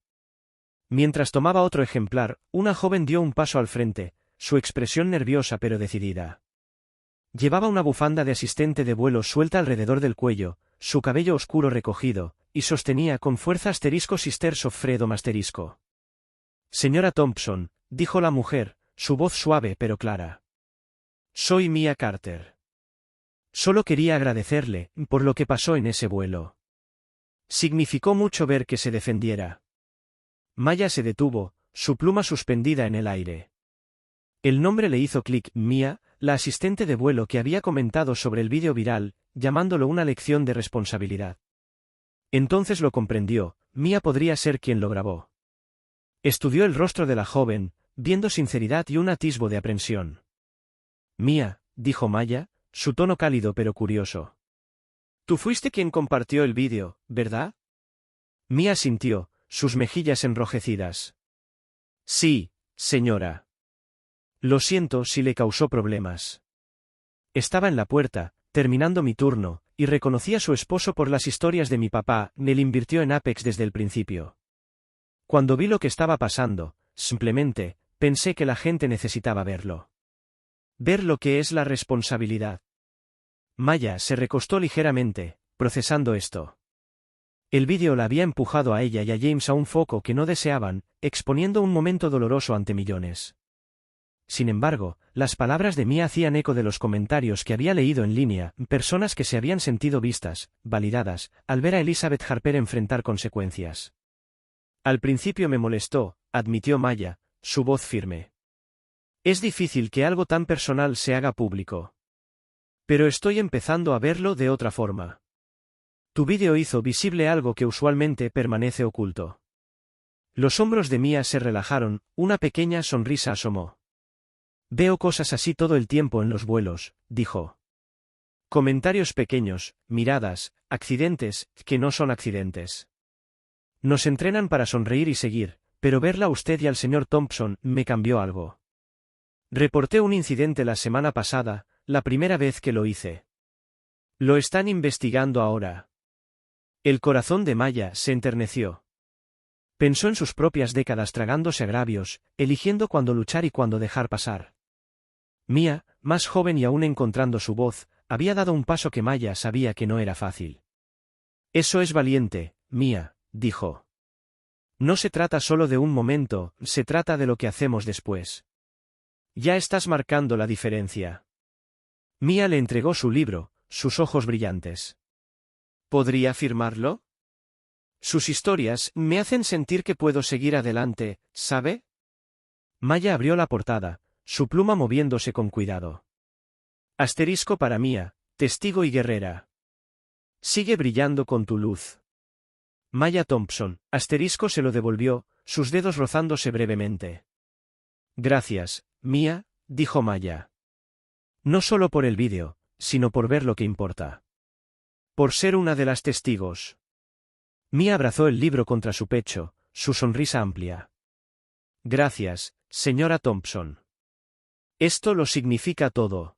Mientras tomaba otro ejemplar, una joven dio un paso al frente, su expresión nerviosa pero decidida. Llevaba una bufanda de asistente de vuelo suelta alrededor del cuello, su cabello oscuro recogido, y sostenía con fuerza Sisters of Freedom *. Señora Thompson, dijo la mujer, su voz suave pero clara. Soy Mia Carter. Solo quería agradecerle por lo que pasó en ese vuelo. Significó mucho ver que se defendiera. Maya se detuvo, su pluma suspendida en el aire. El nombre le hizo clic, Mia, la asistente de vuelo que había comentado sobre el vídeo viral, llamándolo una lección de responsabilidad. Entonces lo comprendió, Mia podría ser quien lo grabó. Estudió el rostro de la joven, viendo sinceridad y un atisbo de aprensión. Mia, dijo Maya, su tono cálido pero curioso. Tú fuiste quien compartió el vídeo, ¿verdad? Mia sintió, sus mejillas enrojecidas. Sí, señora. Lo siento si le causó problemas. Estaba en la puerta, terminando mi turno, y reconocí a su esposo por las historias de mi papá. Él invirtió en Apex desde el principio. Cuando vi lo que estaba pasando, simplemente, pensé que la gente necesitaba verlo. Ver lo que es la responsabilidad. Maya se recostó ligeramente, procesando esto. El vídeo la había empujado a ella y a James a un foco que no deseaban, exponiendo un momento doloroso ante millones. Sin embargo, las palabras de Mia hacían eco de los comentarios que había leído en línea, personas que se habían sentido vistas, validadas, al ver a Elizabeth Harper enfrentar consecuencias. Al principio me molestó, admitió Maya, su voz firme. Es difícil que algo tan personal se haga público. Pero estoy empezando a verlo de otra forma. Tu vídeo hizo visible algo que usualmente permanece oculto. Los hombros de Mia se relajaron, una pequeña sonrisa asomó. Veo cosas así todo el tiempo en los vuelos, dijo. Comentarios pequeños, miradas, accidentes, que no son accidentes. Nos entrenan para sonreír y seguir, pero verla a usted y al señor Thompson me cambió algo. Reporté un incidente la semana pasada, la primera vez que lo hice. Lo están investigando ahora. El corazón de Maya se enterneció. Pensó en sus propias décadas tragándose agravios, eligiendo cuándo luchar y cuándo dejar pasar. Mia, más joven y aún encontrando su voz, había dado un paso que Maya sabía que no era fácil. Eso es valiente, Mia, dijo. No se trata solo de un momento, se trata de lo que hacemos después. Ya estás marcando la diferencia. Mia le entregó su libro, sus ojos brillantes. ¿Podría firmarlo? Sus historias me hacen sentir que puedo seguir adelante, ¿sabe? Maya abrió la portada, su pluma moviéndose con cuidado. Asterisco para Mia, testigo y guerrera. Sigue brillando con tu luz. Maya Thompson, asterisco se lo devolvió, sus dedos rozándose brevemente. Gracias, Mia, dijo Maya. No solo por el vídeo, sino por ver lo que importa. Por ser una de las testigos. Mia abrazó el libro contra su pecho, su sonrisa amplia. Gracias, señora Thompson. Esto lo significa todo.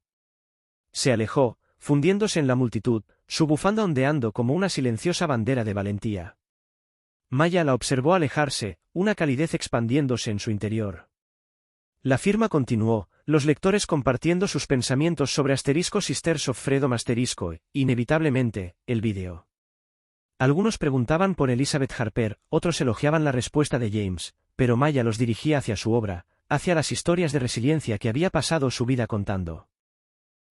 Se alejó, fundiéndose en la multitud, su bufanda ondeando como una silenciosa bandera de valentía. Maya la observó alejarse, una calidez expandiéndose en su interior. La firma continuó, los lectores compartiendo sus pensamientos sobre asterisco Sisters of Freedom asterisco, inevitablemente, el vídeo. Algunos preguntaban por Elizabeth Harper, otros elogiaban la respuesta de James, pero Maya los dirigía hacia su obra, hacia las historias de resiliencia que había pasado su vida contando.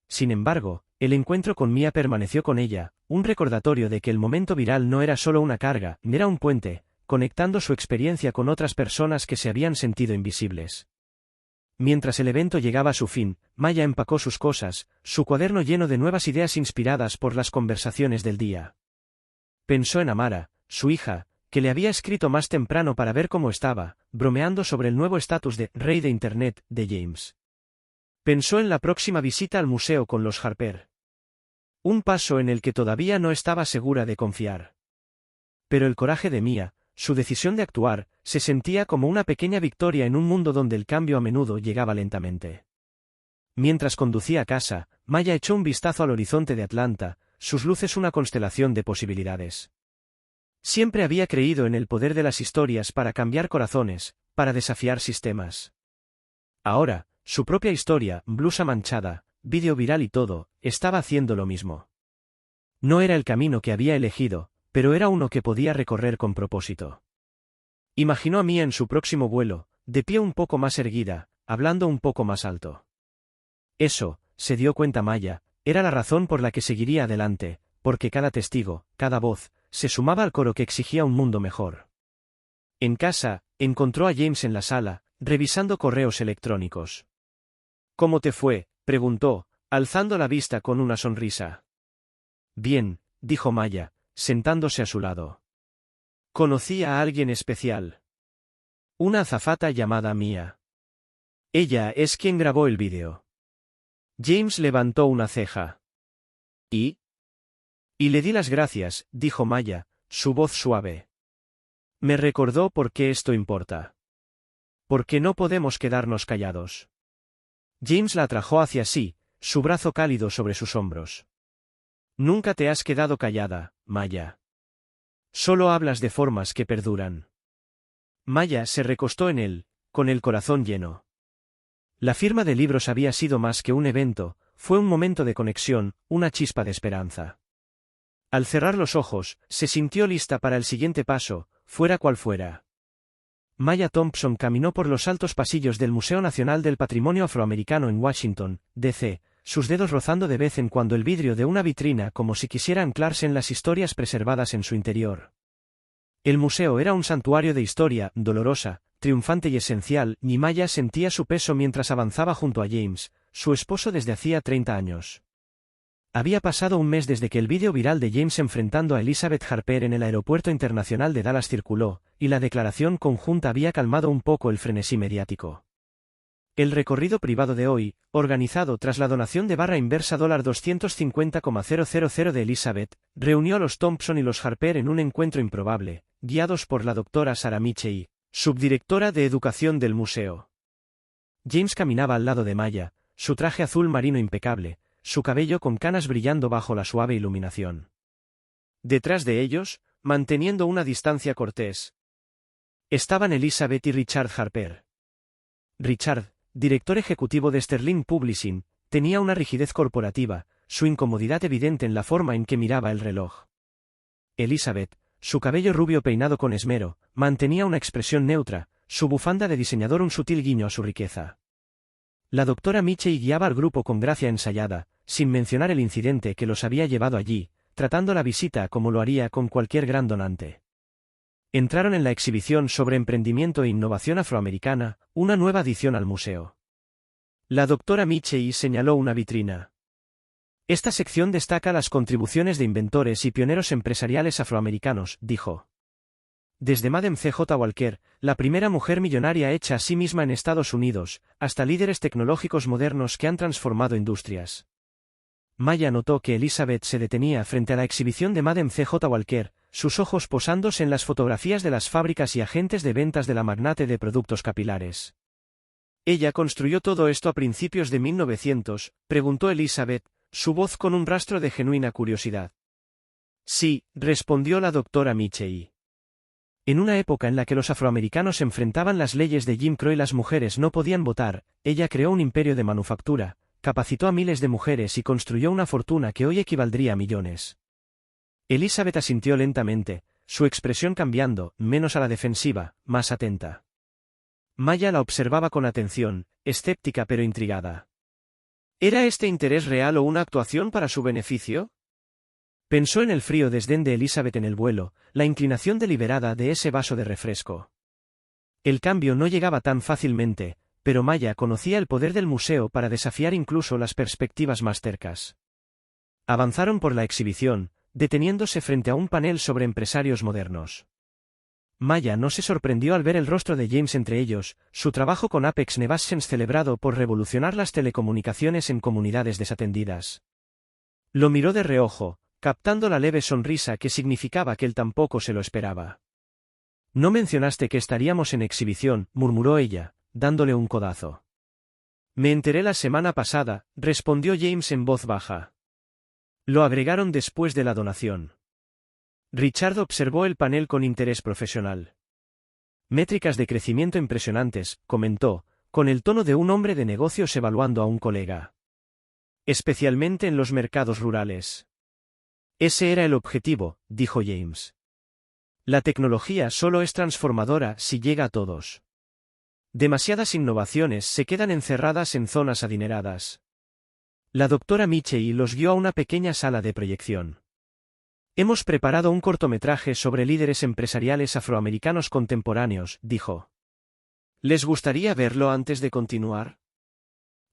Sin embargo, el encuentro con Mia permaneció con ella, un recordatorio de que el momento viral no era solo una carga, era un puente, conectando su experiencia con otras personas que se habían sentido invisibles. Mientras el evento llegaba a su fin, Maya empacó sus cosas, su cuaderno lleno de nuevas ideas inspiradas por las conversaciones del día. Pensó en Amara, su hija, que le había escrito más temprano para ver cómo estaba, bromeando sobre el nuevo estatus de «rey de Internet» de James. Pensó en la próxima visita al museo con los Harper. Un paso en el que todavía no estaba segura de confiar. Pero el coraje de Mia, su decisión de actuar, se sentía como una pequeña victoria en un mundo donde el cambio a menudo llegaba lentamente. Mientras conducía a casa, Maya echó un vistazo al horizonte de Atlanta, sus luces una constelación de posibilidades. Siempre había creído en el poder de las historias para cambiar corazones, para desafiar sistemas. Ahora, su propia historia, blusa manchada, vídeo viral y todo, estaba haciendo lo mismo. No era el camino que había elegido, pero era uno que podía recorrer con propósito. Imaginó a Mia en su próximo vuelo, de pie un poco más erguida, hablando un poco más alto. Eso, se dio cuenta Maya, era la razón por la que seguiría adelante, porque cada testigo, cada voz, se sumaba al coro que exigía un mundo mejor. En casa, encontró a James en la sala, revisando correos electrónicos. ¿Cómo te fue?, preguntó, alzando la vista con una sonrisa. Bien, dijo Maya, sentándose a su lado. Conocí a alguien especial. Una azafata llamada Mia. Ella es quien grabó el vídeo. James levantó una ceja. ¿Y? Y le di las gracias, dijo Maya, su voz suave. Me recordó por qué esto importa. Porque no podemos quedarnos callados. James la atrajo hacia sí, su brazo cálido sobre sus hombros. Nunca te has quedado callada, Maya. Solo hablas de formas que perduran. Maya se recostó en él, con el corazón lleno. La firma de libros había sido más que un evento, fue un momento de conexión, una chispa de esperanza. Al cerrar los ojos, se sintió lista para el siguiente paso, fuera cual fuera. Maya Thompson caminó por los altos pasillos del Museo Nacional del Patrimonio Afroamericano en Washington, D.C., sus dedos rozando de vez en cuando el vidrio de una vitrina como si quisiera anclarse en las historias preservadas en su interior. El museo era un santuario de historia, dolorosa, triunfante y esencial, y Maya sentía su peso mientras avanzaba junto a James, su esposo desde hacía 30 años. Había pasado un mes desde que el vídeo viral de James enfrentando a Elizabeth Harper en el Aeropuerto Internacional de Dallas circuló, y la declaración conjunta había calmado un poco el frenesí mediático. El recorrido privado de hoy, organizado tras la donación de barra inversa $250,000 de Elizabeth, reunió a los Thompson y los Harper en un encuentro improbable, guiados por la doctora Sarah Michey, subdirectora de educación del museo. James caminaba al lado de Maya, su traje azul marino impecable, su cabello con canas brillando bajo la suave iluminación. Detrás de ellos, manteniendo una distancia cortés, estaban Elizabeth y Richard Harper. Richard, director ejecutivo de Sterling Publishing, tenía una rigidez corporativa, su incomodidad evidente en la forma en que miraba el reloj. Elizabeth, su cabello rubio peinado con esmero, mantenía una expresión neutra, su bufanda de diseñador un sutil guiño a su riqueza. La doctora Michey guiaba al grupo con gracia ensayada, sin mencionar el incidente que los había llevado allí, tratando la visita como lo haría con cualquier gran donante. Entraron en la exhibición sobre emprendimiento e innovación afroamericana, una nueva adición al museo. La doctora Michey señaló una vitrina. Esta sección destaca las contribuciones de inventores y pioneros empresariales afroamericanos, dijo. Desde Madam C.J. Walker, la primera mujer millonaria hecha a sí misma en Estados Unidos, hasta líderes tecnológicos modernos que han transformado industrias. Maya notó que Elizabeth se detenía frente a la exhibición de Madam C.J. Walker, sus ojos posándose en las fotografías de las fábricas y agentes de ventas de la magnate de productos capilares. ¿Ella construyó todo esto a principios de 1900? Preguntó Elizabeth, su voz con un rastro de genuina curiosidad. Sí, respondió la doctora Michey. En una época en la que los afroamericanos enfrentaban las leyes de Jim Crow y las mujeres no podían votar, ella creó un imperio de manufactura, capacitó a miles de mujeres y construyó una fortuna que hoy equivaldría a millones. Elizabeth asintió lentamente, su expresión cambiando, menos a la defensiva, más atenta. Maya la observaba con atención, escéptica pero intrigada. ¿Era este interés real o una actuación para su beneficio? Pensó en el frío desdén de Elizabeth en el vuelo, la inclinación deliberada de ese vaso de refresco. El cambio no llegaba tan fácilmente, pero Maya conocía el poder del museo para desafiar incluso las perspectivas más tercas. Avanzaron por la exhibición, deteniéndose frente a un panel sobre empresarios modernos. Maya no se sorprendió al ver el rostro de James entre ellos, su trabajo con Apex Nevations celebrado por revolucionar las telecomunicaciones en comunidades desatendidas. Lo miró de reojo, captando la leve sonrisa que significaba que él tampoco se lo esperaba. No mencionaste que estaríamos en exhibición, murmuró ella, dándole un codazo. Me enteré la semana pasada, respondió James en voz baja. Lo agregaron después de la donación. Richard observó el panel con interés profesional. Métricas de crecimiento impresionantes, comentó, con el tono de un hombre de negocios evaluando a un colega. Especialmente en los mercados rurales. Ese era el objetivo, dijo James. La tecnología solo es transformadora si llega a todos. Demasiadas innovaciones se quedan encerradas en zonas adineradas. La doctora Michey los guió a una pequeña sala de proyección. Hemos preparado un cortometraje sobre líderes empresariales afroamericanos contemporáneos, dijo. ¿Les gustaría verlo antes de continuar?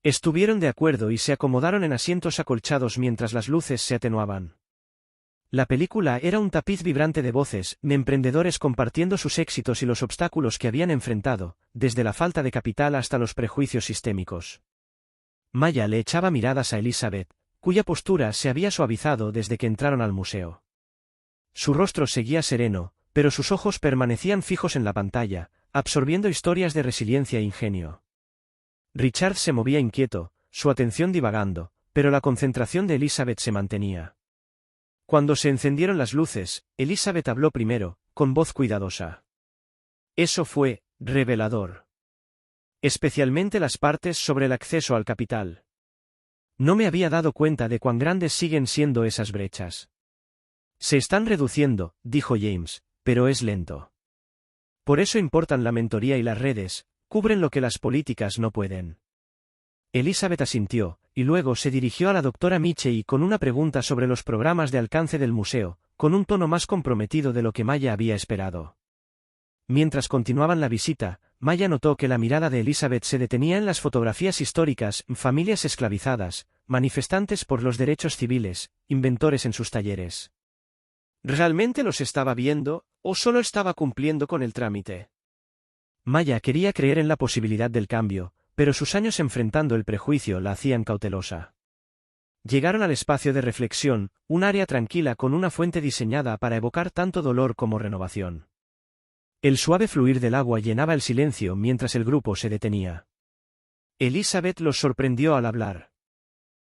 Estuvieron de acuerdo y se acomodaron en asientos acolchados mientras las luces se atenuaban. La película era un tapiz vibrante de voces, de emprendedores compartiendo sus éxitos y los obstáculos que habían enfrentado, desde la falta de capital hasta los prejuicios sistémicos. Maya le echaba miradas a Elizabeth, cuya postura se había suavizado desde que entraron al museo. Su rostro seguía sereno, pero sus ojos permanecían fijos en la pantalla, absorbiendo historias de resiliencia e ingenio. Richard se movía inquieto, su atención divagando, pero la concentración de Elizabeth se mantenía. Cuando se encendieron las luces, Elizabeth habló primero, con voz cuidadosa. Eso fue revelador. Especialmente las partes sobre el acceso al capital. No me había dado cuenta de cuán grandes siguen siendo esas brechas. Se están reduciendo, dijo James, pero es lento. Por eso importan la mentoría y las redes, cubren lo que las políticas no pueden. Elizabeth asintió, y luego se dirigió a la doctora Michey con una pregunta sobre los programas de alcance del museo, con un tono más comprometido de lo que Maya había esperado. Mientras continuaban la visita, Maya notó que la mirada de Elizabeth se detenía en las fotografías históricas, familias esclavizadas, manifestantes por los derechos civiles, inventores en sus talleres. ¿Realmente los estaba viendo, o solo estaba cumpliendo con el trámite? Maya quería creer en la posibilidad del cambio, pero sus años enfrentando el prejuicio la hacían cautelosa. Llegaron al espacio de reflexión, un área tranquila con una fuente diseñada para evocar tanto dolor como renovación. El suave fluir del agua llenaba el silencio mientras el grupo se detenía. Elizabeth los sorprendió al hablar.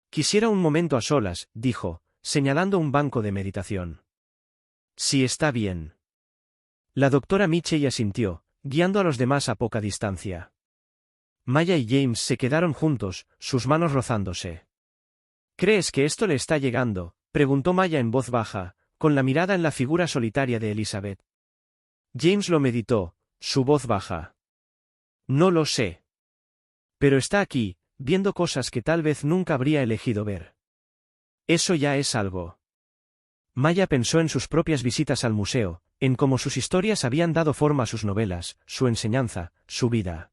Quisiera un momento a solas, dijo, señalando un banco de meditación. Si está bien. La doctora Michey asintió, guiando a los demás a poca distancia. Maya y James se quedaron juntos, sus manos rozándose. ¿Crees que esto le está llegando?, preguntó Maya en voz baja, con la mirada en la figura solitaria de Elizabeth. James lo meditó, su voz baja. No lo sé. Pero está aquí, viendo cosas que tal vez nunca habría elegido ver. Eso ya es algo. Maya pensó en sus propias visitas al museo, en cómo sus historias habían dado forma a sus novelas, su enseñanza, su vida.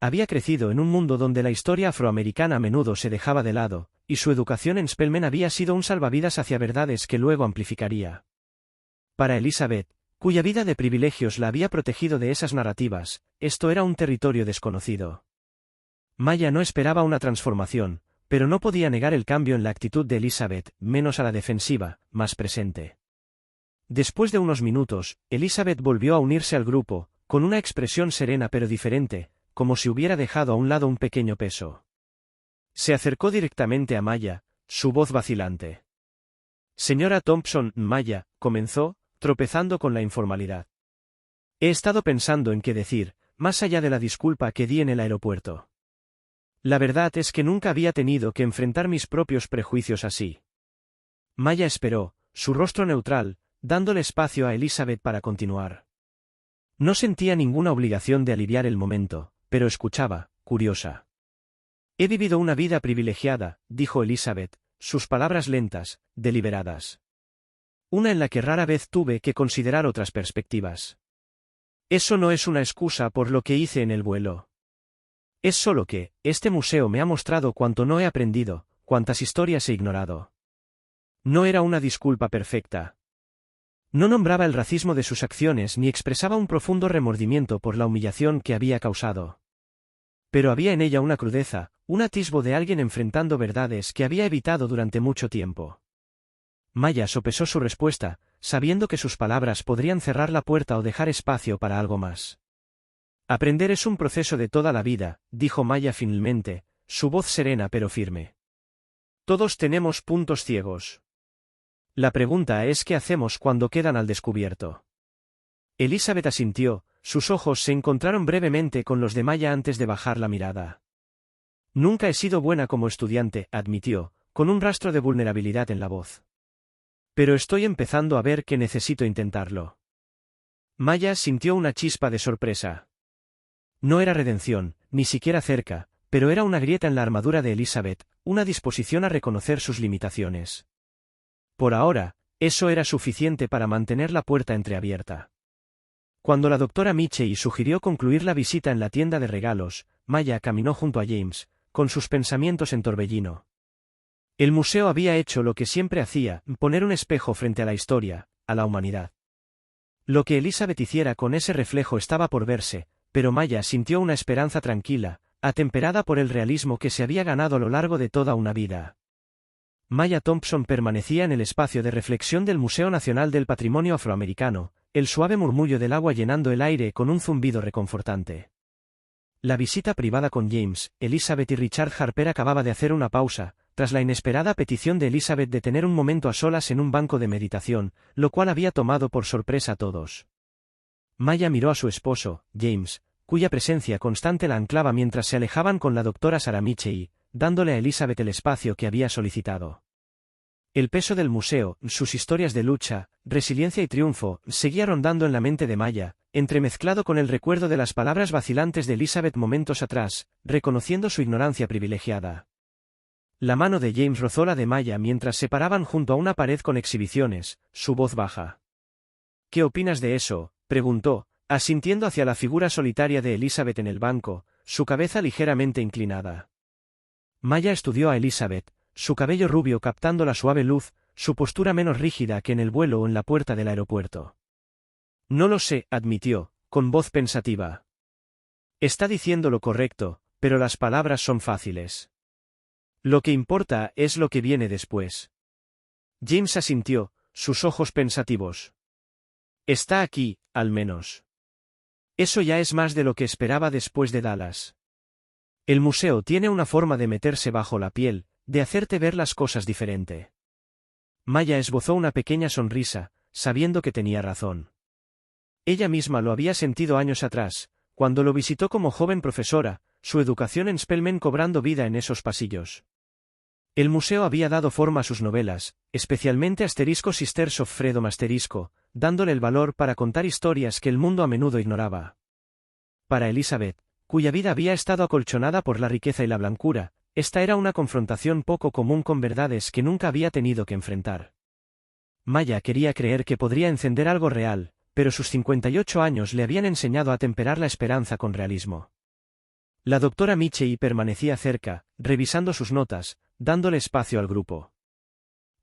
Había crecido en un mundo donde la historia afroamericana a menudo se dejaba de lado, y su educación en Spelman había sido un salvavidas hacia verdades que luego amplificaría. Para Elizabeth, cuya vida de privilegios la había protegido de esas narrativas, esto era un territorio desconocido. Maya no esperaba una transformación, pero no podía negar el cambio en la actitud de Elizabeth, menos a la defensiva, más presente. Después de unos minutos, Elizabeth volvió a unirse al grupo, con una expresión serena pero diferente, como si hubiera dejado a un lado un pequeño peso. Se acercó directamente a Maya, su voz vacilante. Señora Thompson, Maya, comenzó, tropezando con la informalidad. He estado pensando en qué decir, más allá de la disculpa que di en el aeropuerto. La verdad es que nunca había tenido que enfrentar mis propios prejuicios así. Maya esperó, su rostro neutral, dándole espacio a Elizabeth para continuar. No sentía ninguna obligación de aliviar el momento, pero escuchaba, curiosa. He vivido una vida privilegiada, dijo Elizabeth, sus palabras lentas, deliberadas. Una en la que rara vez tuve que considerar otras perspectivas. Eso no es una excusa por lo que hice en el vuelo. Es solo que, este museo me ha mostrado cuánto no he aprendido, cuántas historias he ignorado. No era una disculpa perfecta. No nombraba el racismo de sus acciones ni expresaba un profundo remordimiento por la humillación que había causado. Pero había en ella una crudeza, un atisbo de alguien enfrentando verdades que había evitado durante mucho tiempo. Maya sopesó su respuesta, sabiendo que sus palabras podrían cerrar la puerta o dejar espacio para algo más. Aprender es un proceso de toda la vida, dijo Maya finalmente, su voz serena pero firme. Todos tenemos puntos ciegos. La pregunta es ¿qué hacemos cuando quedan al descubierto? Elizabeth asintió, sus ojos se encontraron brevemente con los de Maya antes de bajar la mirada. Nunca he sido buena como estudiante, admitió, con un rastro de vulnerabilidad en la voz. Pero estoy empezando a ver que necesito intentarlo. Maya sintió una chispa de sorpresa. No era redención, ni siquiera cerca, pero era una grieta en la armadura de Elizabeth, una disposición a reconocer sus limitaciones. Por ahora, eso era suficiente para mantener la puerta entreabierta. Cuando la doctora Michey sugirió concluir la visita en la tienda de regalos, Maya caminó junto a James, con sus pensamientos en torbellino. El museo había hecho lo que siempre hacía, poner un espejo frente a la historia, a la humanidad. Lo que Elizabeth hiciera con ese reflejo estaba por verse, pero Maya sintió una esperanza tranquila, atemperada por el realismo que se había ganado a lo largo de toda una vida. Maya Thompson permanecía en el espacio de reflexión del Museo Nacional del Patrimonio Afroamericano, el suave murmullo del agua llenando el aire con un zumbido reconfortante. La visita privada con James, Elizabeth y Richard Harper acababa de hacer una pausa, tras la inesperada petición de Elizabeth de tener un momento a solas en un banco de meditación, lo cual había tomado por sorpresa a todos. Maya miró a su esposo, James, cuya presencia constante la anclaba mientras se alejaban con la doctora Sarah Mitchell, dándole a Elizabeth el espacio que había solicitado. El peso del museo, sus historias de lucha, resiliencia y triunfo, seguía rondando en la mente de Maya, entremezclado con el recuerdo de las palabras vacilantes de Elizabeth momentos atrás, reconociendo su ignorancia privilegiada. La mano de James rozó la de Maya mientras se paraban junto a una pared con exhibiciones, su voz baja. «¿Qué opinas de eso?», preguntó, asintiendo hacia la figura solitaria de Elizabeth en el banco, su cabeza ligeramente inclinada. Maya estudió a Elizabeth, su cabello rubio captando la suave luz, su postura menos rígida que en el vuelo o en la puerta del aeropuerto. «No lo sé», admitió, con voz pensativa. «Está diciendo lo correcto, pero las palabras son fáciles. Lo que importa es lo que viene después». James asintió, sus ojos pensativos. «Está aquí, al menos. Eso ya es más de lo que esperaba después de Dallas. El museo tiene una forma de meterse bajo la piel, de hacerte ver las cosas diferente». Maya esbozó una pequeña sonrisa, sabiendo que tenía razón. Ella misma lo había sentido años atrás, cuando lo visitó como joven profesora, su educación en Spelman cobrando vida en esos pasillos. El museo había dado forma a sus novelas, especialmente Sisters of Freedom dándole el valor para contar historias que el mundo a menudo ignoraba. Para Elizabeth, cuya vida había estado acolchonada por la riqueza y la blancura, esta era una confrontación poco común con verdades que nunca había tenido que enfrentar. Maya quería creer que podría encender algo real, pero sus 58 años le habían enseñado a temperar la esperanza con realismo. La doctora Mitchell permanecía cerca, revisando sus notas, dándole espacio al grupo.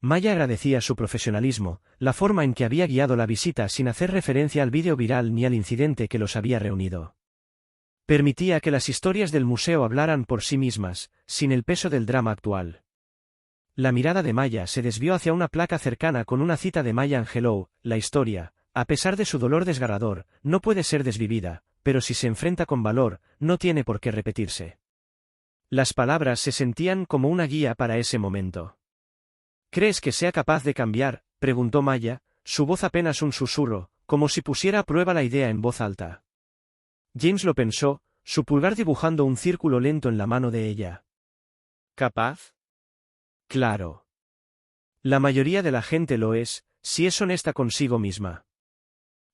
Maya agradecía su profesionalismo, la forma en que había guiado la visita sin hacer referencia al vídeo viral ni al incidente que los había reunido. Permitía que las historias del museo hablaran por sí mismas, sin el peso del drama actual. La mirada de Maya se desvió hacia una placa cercana con una cita de Maya Angelou: «La historia, a pesar de su dolor desgarrador, no puede ser desvivida, pero si se enfrenta con valor, no tiene por qué repetirse». Las palabras se sentían como una guía para ese momento. «¿Crees que sea capaz de cambiar?», preguntó Maya, su voz apenas un susurro, como si pusiera a prueba la idea en voz alta. James lo pensó, su pulgar dibujando un círculo lento en la mano de ella. ¿Capaz? Claro. La mayoría de la gente lo es, si es honesta consigo misma.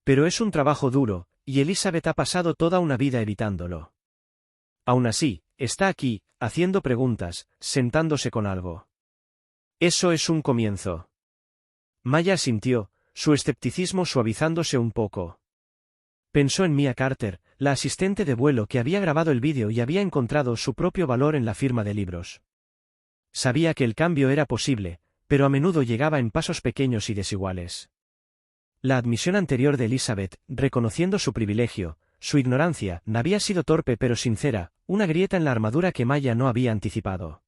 Pero es un trabajo duro, y Elizabeth ha pasado toda una vida evitándolo. Aún así, está aquí, haciendo preguntas, sentándose con algo. Eso es un comienzo. Maya asintió, su escepticismo suavizándose un poco. Pensó en Mia Carter, la asistente de vuelo que había grabado el vídeo y había encontrado su propio valor en la firma de libros. Sabía que el cambio era posible, pero a menudo llegaba en pasos pequeños y desiguales. La admisión anterior de Elizabeth, reconociendo su privilegio, su ignorancia, había sido torpe pero sincera, una grieta en la armadura que Maya no había anticipado.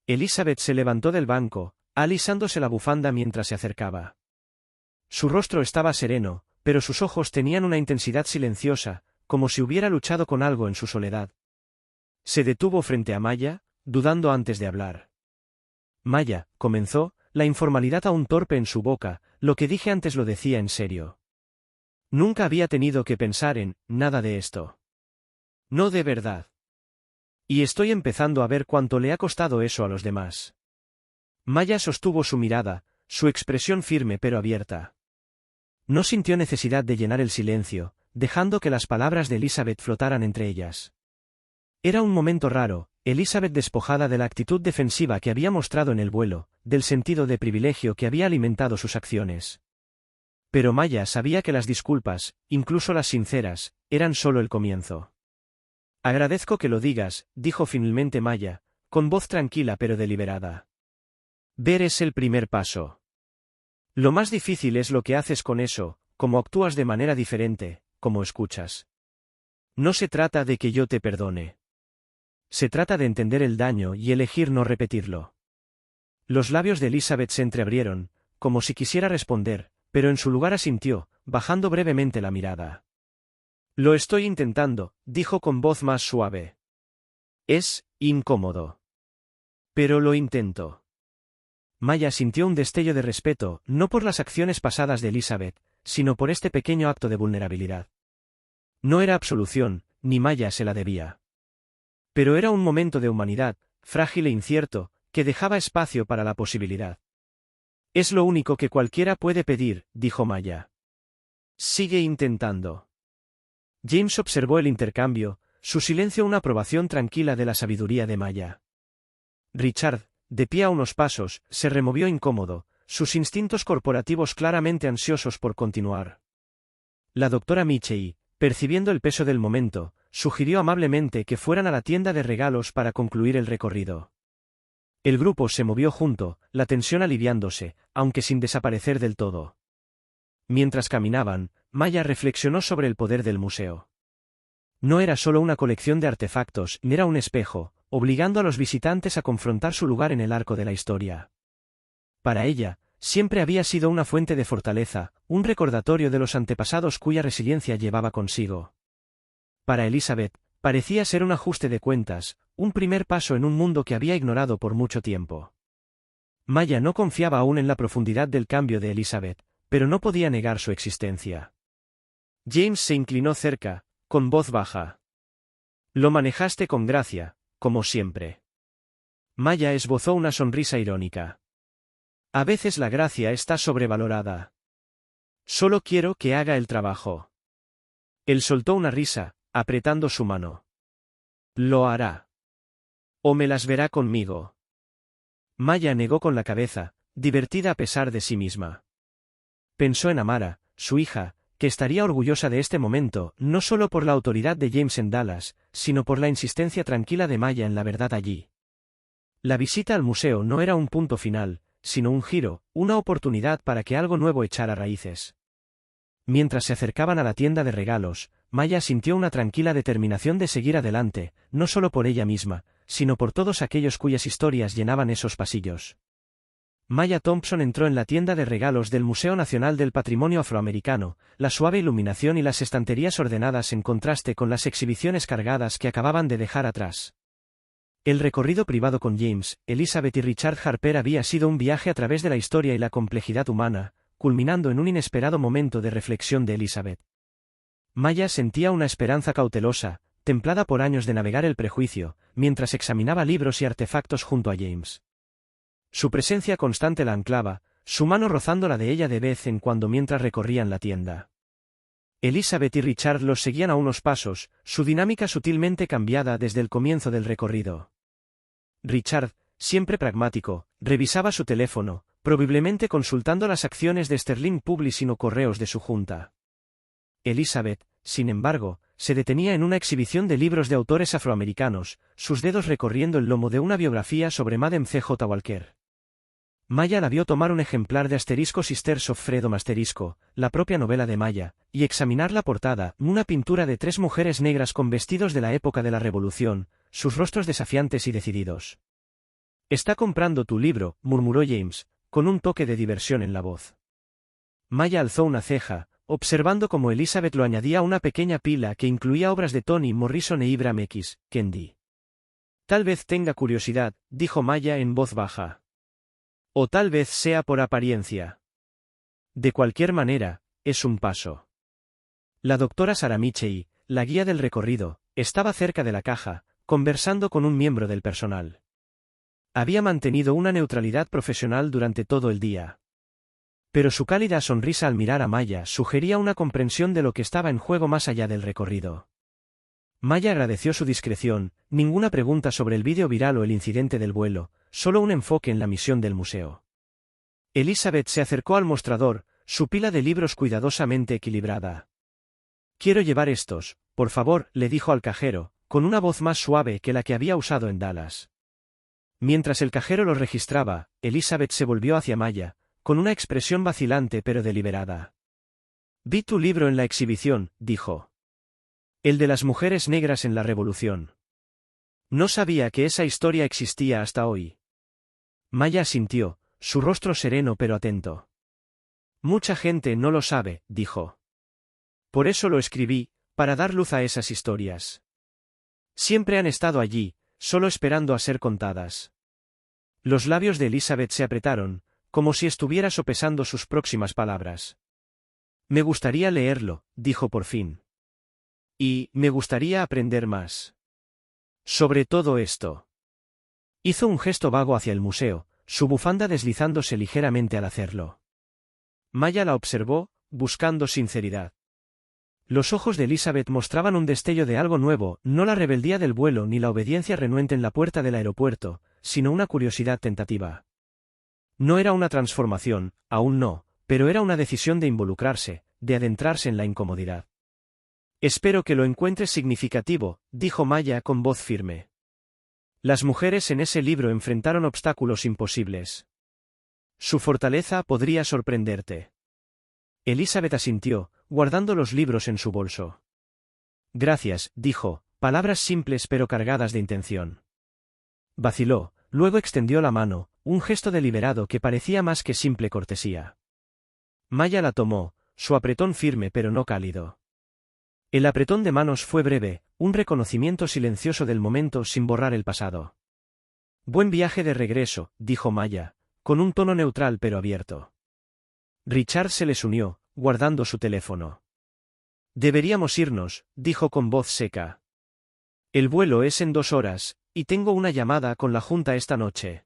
Elizabeth se levantó del banco, alisándose la bufanda mientras se acercaba. Su rostro estaba sereno, pero sus ojos tenían una intensidad silenciosa, como si hubiera luchado con algo en su soledad. Se detuvo frente a Maya, dudando antes de hablar. «Maya», comenzó, la informalidad aún torpe en su boca, «lo que dije antes lo decía en serio. Nunca había tenido que pensar en nada de esto. No de verdad. Y estoy empezando a ver cuánto le ha costado eso a los demás». Maya sostuvo su mirada, su expresión firme pero abierta. No sintió necesidad de llenar el silencio, dejando que las palabras de Elizabeth flotaran entre ellas. Era un momento raro, Elizabeth despojada de la actitud defensiva que había mostrado en el vuelo, del sentido de privilegio que había alimentado sus acciones. Pero Maya sabía que las disculpas, incluso las sinceras, eran solo el comienzo. «Agradezco que lo digas», dijo finalmente Maya, con voz tranquila pero deliberada. «Ver es el primer paso. Lo más difícil es lo que haces con eso, cómo actúas de manera diferente, cómo escuchas. No se trata de que yo te perdone. Se trata de entender el daño y elegir no repetirlo». Los labios de Elizabeth se entreabrieron, como si quisiera responder, pero en su lugar asintió, bajando brevemente la mirada. «Lo estoy intentando», dijo con voz más suave. «Es incómodo. Pero lo intento. Maya sintió un destello de respeto, no por las acciones pasadas de Elizabeth, sino por este pequeño acto de vulnerabilidad. No era absolución, ni Maya se la debía. Pero era un momento de humanidad, frágil e incierto, que dejaba espacio para la posibilidad. Es lo único que cualquiera puede pedir, dijo Maya. Sigue intentando. James observó el intercambio, su silencio una aprobación tranquila de la sabiduría de Maya. Richard, de pie a unos pasos, se removió incómodo, sus instintos corporativos claramente ansiosos por continuar. La doctora Mitchell, percibiendo el peso del momento, sugirió amablemente que fueran a la tienda de regalos para concluir el recorrido. El grupo se movió junto, la tensión aliviándose, aunque sin desaparecer del todo. Mientras caminaban, Maya reflexionó sobre el poder del museo. No era solo una colección de artefactos, era un espejo, obligando a los visitantes a confrontar su lugar en el arco de la historia. Para ella, siempre había sido una fuente de fortaleza, un recordatorio de los antepasados cuya resiliencia llevaba consigo. Para Elizabeth, parecía ser un ajuste de cuentas, un primer paso en un mundo que había ignorado por mucho tiempo. Maya no confiaba aún en la profundidad del cambio de Elizabeth, pero no podía negar su existencia. James se inclinó cerca, con voz baja. Lo manejaste con gracia, como siempre. Maya esbozó una sonrisa irónica. A veces la gracia está sobrevalorada. Solo quiero que haga el trabajo. Él soltó una risa, apretando su mano. Lo hará. O me las verá conmigo. Maya negó con la cabeza, divertida a pesar de sí misma. Pensó en Amara, su hija, que estaría orgullosa de este momento, no solo por la autoridad de James en Dallas, sino por la insistencia tranquila de Maya en la verdad allí. La visita al museo no era un punto final, sino un giro, una oportunidad para que algo nuevo echara raíces. Mientras se acercaban a la tienda de regalos, Maya sintió una tranquila determinación de seguir adelante, no solo por ella misma, sino por todos aquellos cuyas historias llenaban esos pasillos. Maya Thompson entró en la tienda de regalos del Museo Nacional del Patrimonio Afroamericano, la suave iluminación y las estanterías ordenadas en contraste con las exhibiciones cargadas que acababan de dejar atrás. El recorrido privado con James, Elizabeth y Richard Harper había sido un viaje a través de la historia y la complejidad humana, culminando en un inesperado momento de reflexión de Elizabeth. Maya sentía una esperanza cautelosa, templada por años de navegar el prejuicio, mientras examinaba libros y artefactos junto a James. Su presencia constante la anclaba, su mano rozando la de ella de vez en cuando mientras recorrían la tienda. Elizabeth y Richard los seguían a unos pasos, su dinámica sutilmente cambiada desde el comienzo del recorrido. Richard, siempre pragmático, revisaba su teléfono, probablemente consultando las acciones de Sterling Publishing o correos de su junta. Elizabeth, sin embargo, se detenía en una exhibición de libros de autores afroamericanos, sus dedos recorriendo el lomo de una biografía sobre Madame C.J. Walker. Maya la vio tomar un ejemplar de Sisters of Freedom la propia novela de Maya, y examinar la portada, una pintura de tres mujeres negras con vestidos de la época de la Revolución, sus rostros desafiantes y decididos. «Está comprando tu libro», murmuró James, con un toque de diversión en la voz. Maya alzó una ceja, observando cómo Elizabeth lo añadía a una pequeña pila que incluía obras de Toni Morrison e Ibram X. Kendi. «Tal vez tenga curiosidad», dijo Maya en voz baja. «O tal vez sea por apariencia. De cualquier manera, es un paso». La doctora Sarah Mitchell, la guía del recorrido, estaba cerca de la caja, conversando con un miembro del personal. Había mantenido una neutralidad profesional durante todo el día. Pero su cálida sonrisa al mirar a Maya sugería una comprensión de lo que estaba en juego más allá del recorrido. Maya agradeció su discreción, ninguna pregunta sobre el vídeo viral o el incidente del vuelo, solo un enfoque en la misión del museo. Elizabeth se acercó al mostrador, su pila de libros cuidadosamente equilibrada. «Quiero llevar estos, por favor», le dijo al cajero, con una voz más suave que la que había usado en Dallas. Mientras el cajero los registraba, Elizabeth se volvió hacia Maya, con una expresión vacilante pero deliberada. «Vi tu libro en la exhibición», dijo. «El de las mujeres negras en la Revolución. No sabía que esa historia existía hasta hoy». Maya asintió, su rostro sereno pero atento. «Mucha gente no lo sabe», dijo. «Por eso lo escribí, para dar luz a esas historias. Siempre han estado allí, solo esperando a ser contadas». Los labios de Elizabeth se apretaron, como si estuviera sopesando sus próximas palabras. Me gustaría leerlo, dijo por fin. Y me gustaría aprender más. Sobre todo esto. Hizo un gesto vago hacia el museo, su bufanda deslizándose ligeramente al hacerlo. Maya la observó, buscando sinceridad. Los ojos de Elizabeth mostraban un destello de algo nuevo, no la rebeldía del vuelo ni la obediencia renuente en la puerta del aeropuerto, sino una curiosidad tentativa. No era una transformación, aún no, pero era una decisión de involucrarse, de adentrarse en la incomodidad. Espero que lo encuentres significativo, dijo Maya con voz firme. Las mujeres en ese libro enfrentaron obstáculos imposibles. Su fortaleza podría sorprenderte. Elizabeth asintió, guardando los libros en su bolso. Gracias, dijo, palabras simples pero cargadas de intención. Vaciló, luego extendió la mano, un gesto deliberado que parecía más que simple cortesía. Maya la tomó, su apretón firme pero no cálido. El apretón de manos fue breve, un reconocimiento silencioso del momento sin borrar el pasado. Buen viaje de regreso, dijo Maya, con un tono neutral pero abierto. Richard se les unió, guardando su teléfono. Deberíamos irnos, dijo con voz seca. El vuelo es en 2 horas, y tengo una llamada con la junta esta noche.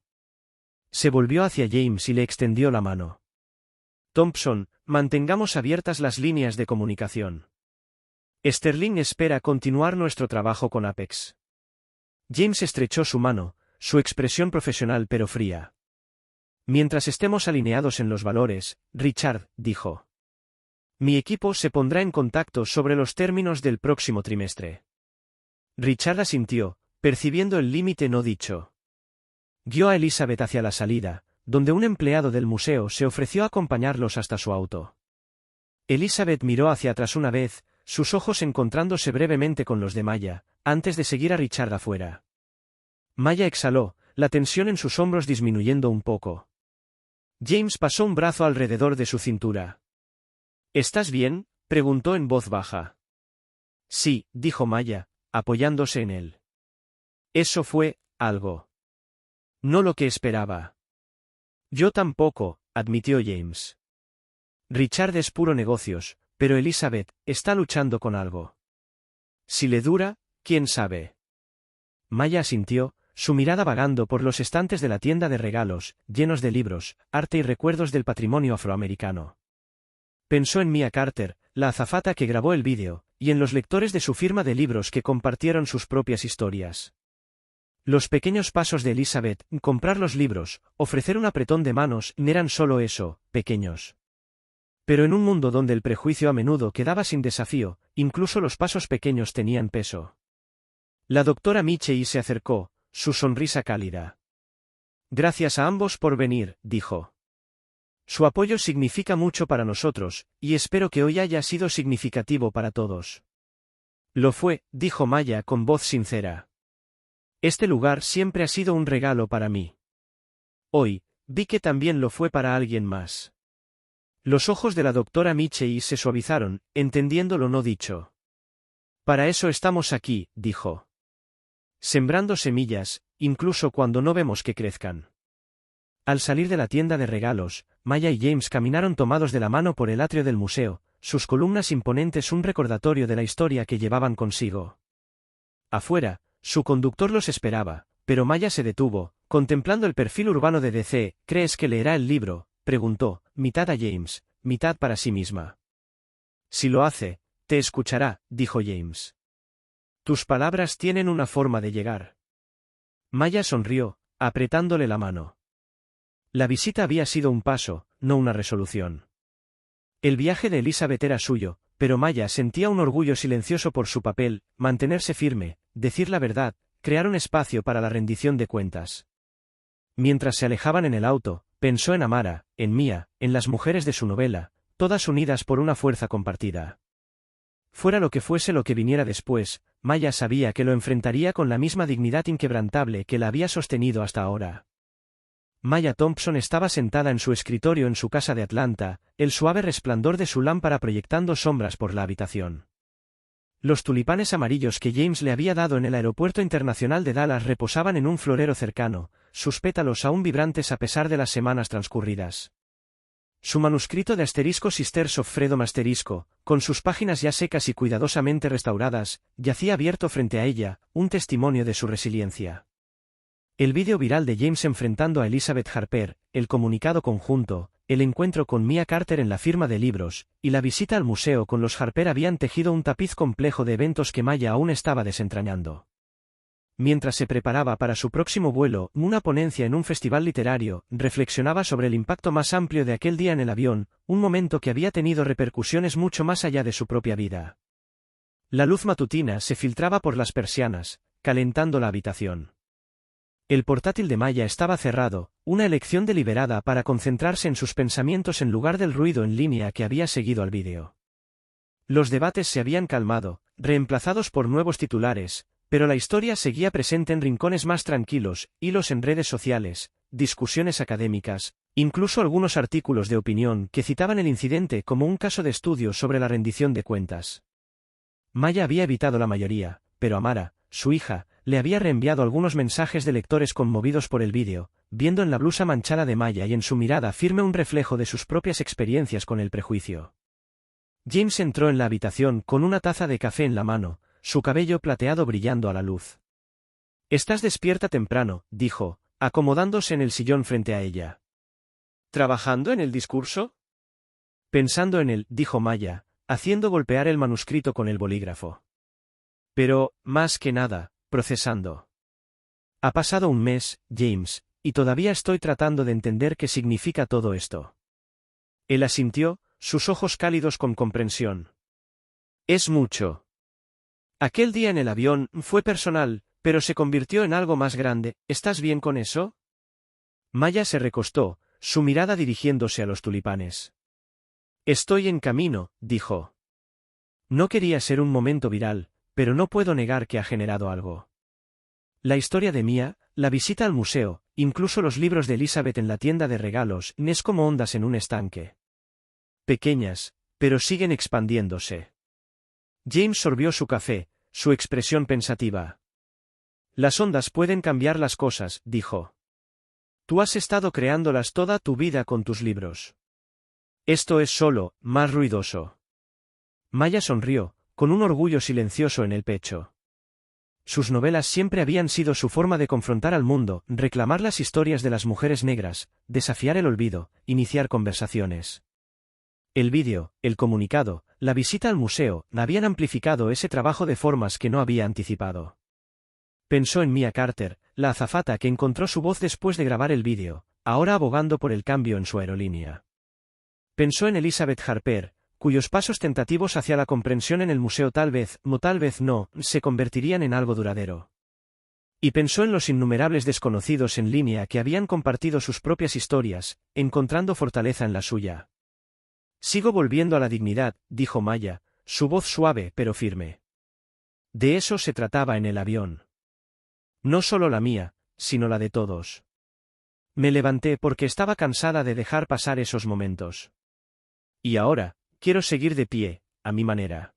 Se volvió hacia James y le extendió la mano. Thompson, mantengamos abiertas las líneas de comunicación. Sterling espera continuar nuestro trabajo con Apex. James estrechó su mano, su expresión profesional pero fría. Mientras estemos alineados en los valores, Richard, dijo. Mi equipo se pondrá en contacto sobre los términos del próximo trimestre. Richard asintió, percibiendo el límite no dicho. Guió a Elizabeth hacia la salida, donde un empleado del museo se ofreció a acompañarlos hasta su auto. Elizabeth miró hacia atrás una vez, sus ojos encontrándose brevemente con los de Maya, antes de seguir a Richard afuera. Maya exhaló, la tensión en sus hombros disminuyendo un poco. James pasó un brazo alrededor de su cintura. ¿Estás bien?, preguntó en voz baja. Sí, dijo Maya, apoyándose en él. Eso fue algo. No lo que esperaba. Yo tampoco, admitió James. Richard es puro negocios, pero Elizabeth está luchando con algo. Si le dura, quién sabe. Maya asintió, su mirada vagando por los estantes de la tienda de regalos, llenos de libros, arte y recuerdos del patrimonio afroamericano. Pensó en Mia Carter, la azafata que grabó el vídeo, y en los lectores de su firma de libros que compartieron sus propias historias. Los pequeños pasos de Elizabeth, comprar los libros, ofrecer un apretón de manos, no eran solo eso, pequeños. Pero en un mundo donde el prejuicio a menudo quedaba sin desafío, incluso los pasos pequeños tenían peso. La doctora Michei se acercó, su sonrisa cálida. Gracias a ambos por venir, dijo. Su apoyo significa mucho para nosotros, y espero que hoy haya sido significativo para todos. Lo fue, dijo Maya con voz sincera. Este lugar siempre ha sido un regalo para mí. Hoy, vi que también lo fue para alguien más. Los ojos de la doctora Michei se suavizaron, entendiendo lo no dicho. Para eso estamos aquí, dijo. Sembrando semillas, incluso cuando no vemos que crezcan. Al salir de la tienda de regalos, Maya y James caminaron tomados de la mano por el atrio del museo, sus columnas imponentes un recordatorio de la historia que llevaban consigo. Afuera, su conductor los esperaba, pero Maya se detuvo, contemplando el perfil urbano de DC. ¿Crees que leerá el libro?, preguntó, mitad a James, mitad para sí misma. Si lo hace, te escuchará, dijo James. Tus palabras tienen una forma de llegar. Maya sonrió, apretándole la mano. La visita había sido un paso, no una resolución. El viaje de Elizabeth era suyo, pero Maya sentía un orgullo silencioso por su papel, mantenerse firme, decir la verdad, crear un espacio para la rendición de cuentas. Mientras se alejaban en el auto, pensó en Amara, en Mia, en las mujeres de su novela, todas unidas por una fuerza compartida. Fuera lo que fuese lo que viniera después, Maya sabía que lo enfrentaría con la misma dignidad inquebrantable que la había sostenido hasta ahora. Maya Thompson estaba sentada en su escritorio en su casa de Atlanta, el suave resplandor de su lámpara proyectando sombras por la habitación. Los tulipanes amarillos que James le había dado en el Aeropuerto Internacional de Dallas reposaban en un florero cercano, sus pétalos aún vibrantes a pesar de las semanas transcurridas. Su manuscrito de Sisters of Freedom asterisco, con sus páginas ya secas y cuidadosamente restauradas, yacía abierto frente a ella, un testimonio de su resiliencia. El vídeo viral de James enfrentando a Elizabeth Harper, el comunicado conjunto, el encuentro con Mia Carter en la firma de libros, y la visita al museo con los Harper habían tejido un tapiz complejo de eventos que Maya aún estaba desentrañando. Mientras se preparaba para su próximo vuelo, una ponencia en un festival literario, reflexionaba sobre el impacto más amplio de aquel día en el avión, un momento que había tenido repercusiones mucho más allá de su propia vida. La luz matutina se filtraba por las persianas, calentando la habitación. El portátil de Maya estaba cerrado, una elección deliberada para concentrarse en sus pensamientos en lugar del ruido en línea que había seguido al vídeo. Los debates se habían calmado, reemplazados por nuevos titulares, pero la historia seguía presente en rincones más tranquilos, hilos en redes sociales, discusiones académicas, incluso algunos artículos de opinión que citaban el incidente como un caso de estudio sobre la rendición de cuentas. Maya había evitado la mayoría, pero Amara, su hija, le había reenviado algunos mensajes de lectores conmovidos por el vídeo, viendo en la blusa manchada de Maya y en su mirada firme un reflejo de sus propias experiencias con el prejuicio. James entró en la habitación con una taza de café en la mano, su cabello plateado brillando a la luz. «Estás despierta temprano», dijo, acomodándose en el sillón frente a ella. «¿Trabajando en el discurso?» «Pensando en él», dijo Maya, haciendo golpear el manuscrito con el bolígrafo. «Pero, más que nada, procesando. Ha pasado un mes, James, y todavía estoy tratando de entender qué significa todo esto». Él asintió, sus ojos cálidos con comprensión. «Es mucho. Aquel día en el avión fue personal, pero se convirtió en algo más grande. ¿Estás bien con eso?» Maya se recostó, su mirada dirigiéndose a los tulipanes. «Estoy en camino», dijo. No quería ser un momento viral, pero no puedo negar que ha generado algo. La historia de Mia, la visita al museo, incluso los libros de Elizabeth en la tienda de regalos, es como ondas en un estanque. Pequeñas, pero siguen expandiéndose. James sorbió su café, su expresión pensativa. «Las ondas pueden cambiar las cosas», dijo. «Tú has estado creándolas toda tu vida con tus libros. Esto es solo, más ruidoso». Maya sonrió, con un orgullo silencioso en el pecho. Sus novelas siempre habían sido su forma de confrontar al mundo, reclamar las historias de las mujeres negras, desafiar el olvido, iniciar conversaciones. El vídeo, el comunicado, la visita al museo, habían amplificado ese trabajo de formas que no había anticipado. Pensó en Mia Carter, la azafata que encontró su voz después de grabar el vídeo, ahora abogando por el cambio en su aerolínea. Pensó en Elizabeth Harper, cuyos pasos tentativos hacia la comprensión en el museo tal vez no, se convertirían en algo duradero. Y pensó en los innumerables desconocidos en línea que habían compartido sus propias historias, encontrando fortaleza en la suya. «Sigo volviendo a la dignidad», dijo Maya, su voz suave pero firme. De eso se trataba en el avión. No solo la mía, sino la de todos. Me levanté porque estaba cansada de dejar pasar esos momentos. Y ahora, quiero seguir de pie, a mi manera.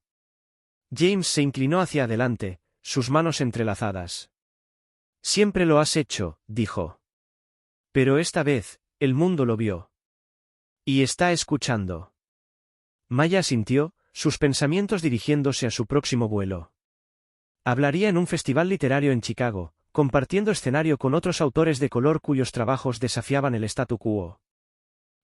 James se inclinó hacia adelante, sus manos entrelazadas. «Siempre lo has hecho», dijo. «Pero esta vez, el mundo lo vio. Y está escuchando». Maya asintió, sus pensamientos dirigiéndose a su próximo vuelo. Hablaría en un festival literario en Chicago, compartiendo escenario con otros autores de color cuyos trabajos desafiaban el statu quo.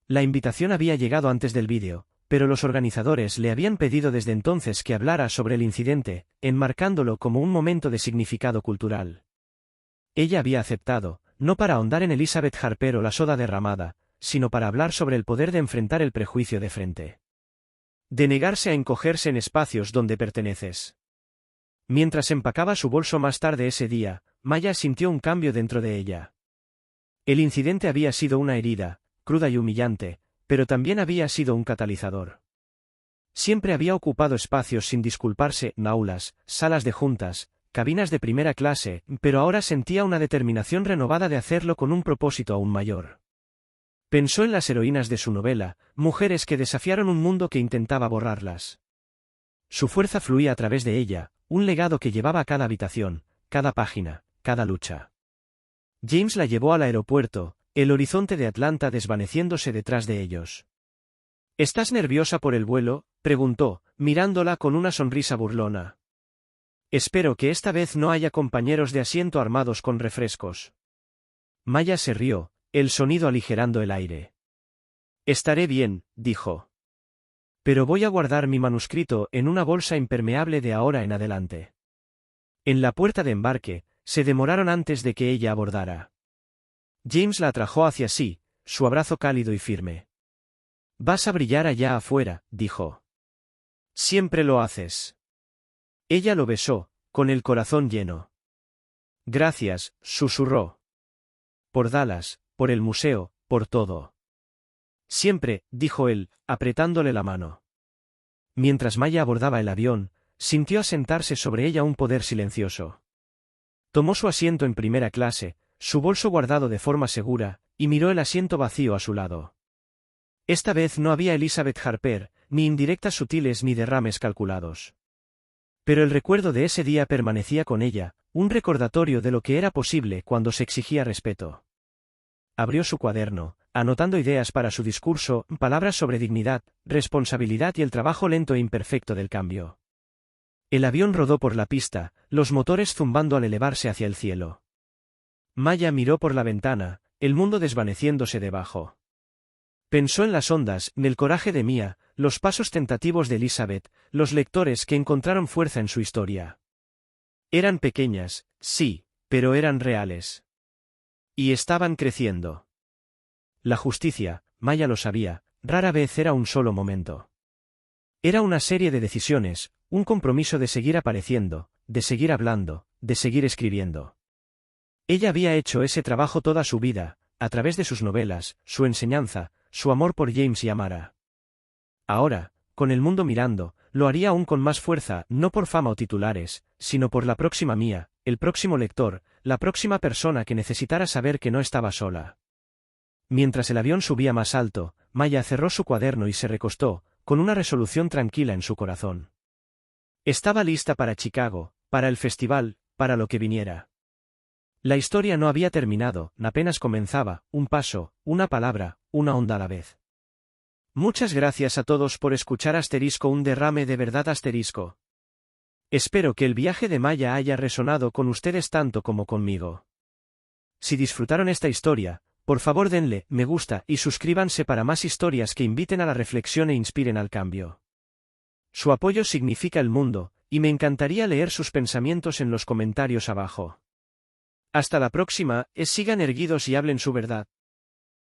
La invitación había llegado antes del vídeo, pero los organizadores le habían pedido desde entonces que hablara sobre el incidente, enmarcándolo como un momento de significado cultural. Ella había aceptado, no para ahondar en Elizabeth Harper o la soda derramada, sino para hablar sobre el poder de enfrentar el prejuicio de frente. De negarse a encogerse en espacios donde perteneces. Mientras empacaba su bolso más tarde ese día, Maya sintió un cambio dentro de ella. El incidente había sido una herida, cruda y humillante, pero también había sido un catalizador. Siempre había ocupado espacios sin disculparse, aulas, salas de juntas, cabinas de primera clase, pero ahora sentía una determinación renovada de hacerlo con un propósito aún mayor. Pensó en las heroínas de su novela, mujeres que desafiaron un mundo que intentaba borrarlas. Su fuerza fluía a través de ella, un legado que llevaba a cada habitación, cada página, cada lucha. James la llevó al aeropuerto, el horizonte de Atlanta desvaneciéndose detrás de ellos. ¿Estás nerviosa por el vuelo?, preguntó, mirándola con una sonrisa burlona. Espero que esta vez no haya compañeros de asiento armados con refrescos. Maya se rió, el sonido aligerando el aire. Estaré bien, dijo. Pero voy a guardar mi manuscrito en una bolsa impermeable de ahora en adelante. En la puerta de embarque, se demoraron antes de que ella abordara. James la atrajo hacia sí, su abrazo cálido y firme. Vas a brillar allá afuera, dijo. Siempre lo haces. Ella lo besó, con el corazón lleno. Gracias, susurró. Por Dallas, por el museo, por todo. Siempre, dijo él, apretándole la mano. Mientras Maya abordaba el avión, sintió asentarse sobre ella un poder silencioso. Tomó su asiento en primera clase, su bolso guardado de forma segura, y miró el asiento vacío a su lado. Esta vez no había Elizabeth Harper, ni indirectas sutiles ni derrames calculados. Pero el recuerdo de ese día permanecía con ella, un recordatorio de lo que era posible cuando se exigía respeto. Abrió su cuaderno, anotando ideas para su discurso, palabras sobre dignidad, responsabilidad y el trabajo lento e imperfecto del cambio. El avión rodó por la pista, los motores zumbando al elevarse hacia el cielo. Maya miró por la ventana, el mundo desvaneciéndose debajo. Pensó en las ondas, en el coraje de Mia, los pasos tentativos de Elizabeth, los lectores que encontraron fuerza en su historia. Eran pequeñas, sí, pero eran reales. Y estaban creciendo. La justicia, Maya lo sabía, rara vez era un solo momento. Era una serie de decisiones, un compromiso de seguir apareciendo, de seguir hablando, de seguir escribiendo. Ella había hecho ese trabajo toda su vida, a través de sus novelas, su enseñanza, su amor por James y Amara. Ahora, con el mundo mirando, lo haría aún con más fuerza, no por fama o titulares, sino por la próxima Mia, el próximo lector, la próxima persona que necesitara saber que no estaba sola. Mientras el avión subía más alto, Maya cerró su cuaderno y se recostó, con una resolución tranquila en su corazón. Estaba lista para Chicago, para el festival, para lo que viniera. La historia no había terminado, apenas comenzaba, un paso, una palabra, una onda a la vez. Muchas gracias a todos por escuchar un derrame de verdad . Espero que el viaje de Maya haya resonado con ustedes tanto como conmigo. Si disfrutaron esta historia, por favor denle me gusta y suscríbanse para más historias que inviten a la reflexión e inspiren al cambio. Su apoyo significa el mundo, y me encantaría leer sus pensamientos en los comentarios abajo. Hasta la próxima, sigan erguidos y hablen su verdad.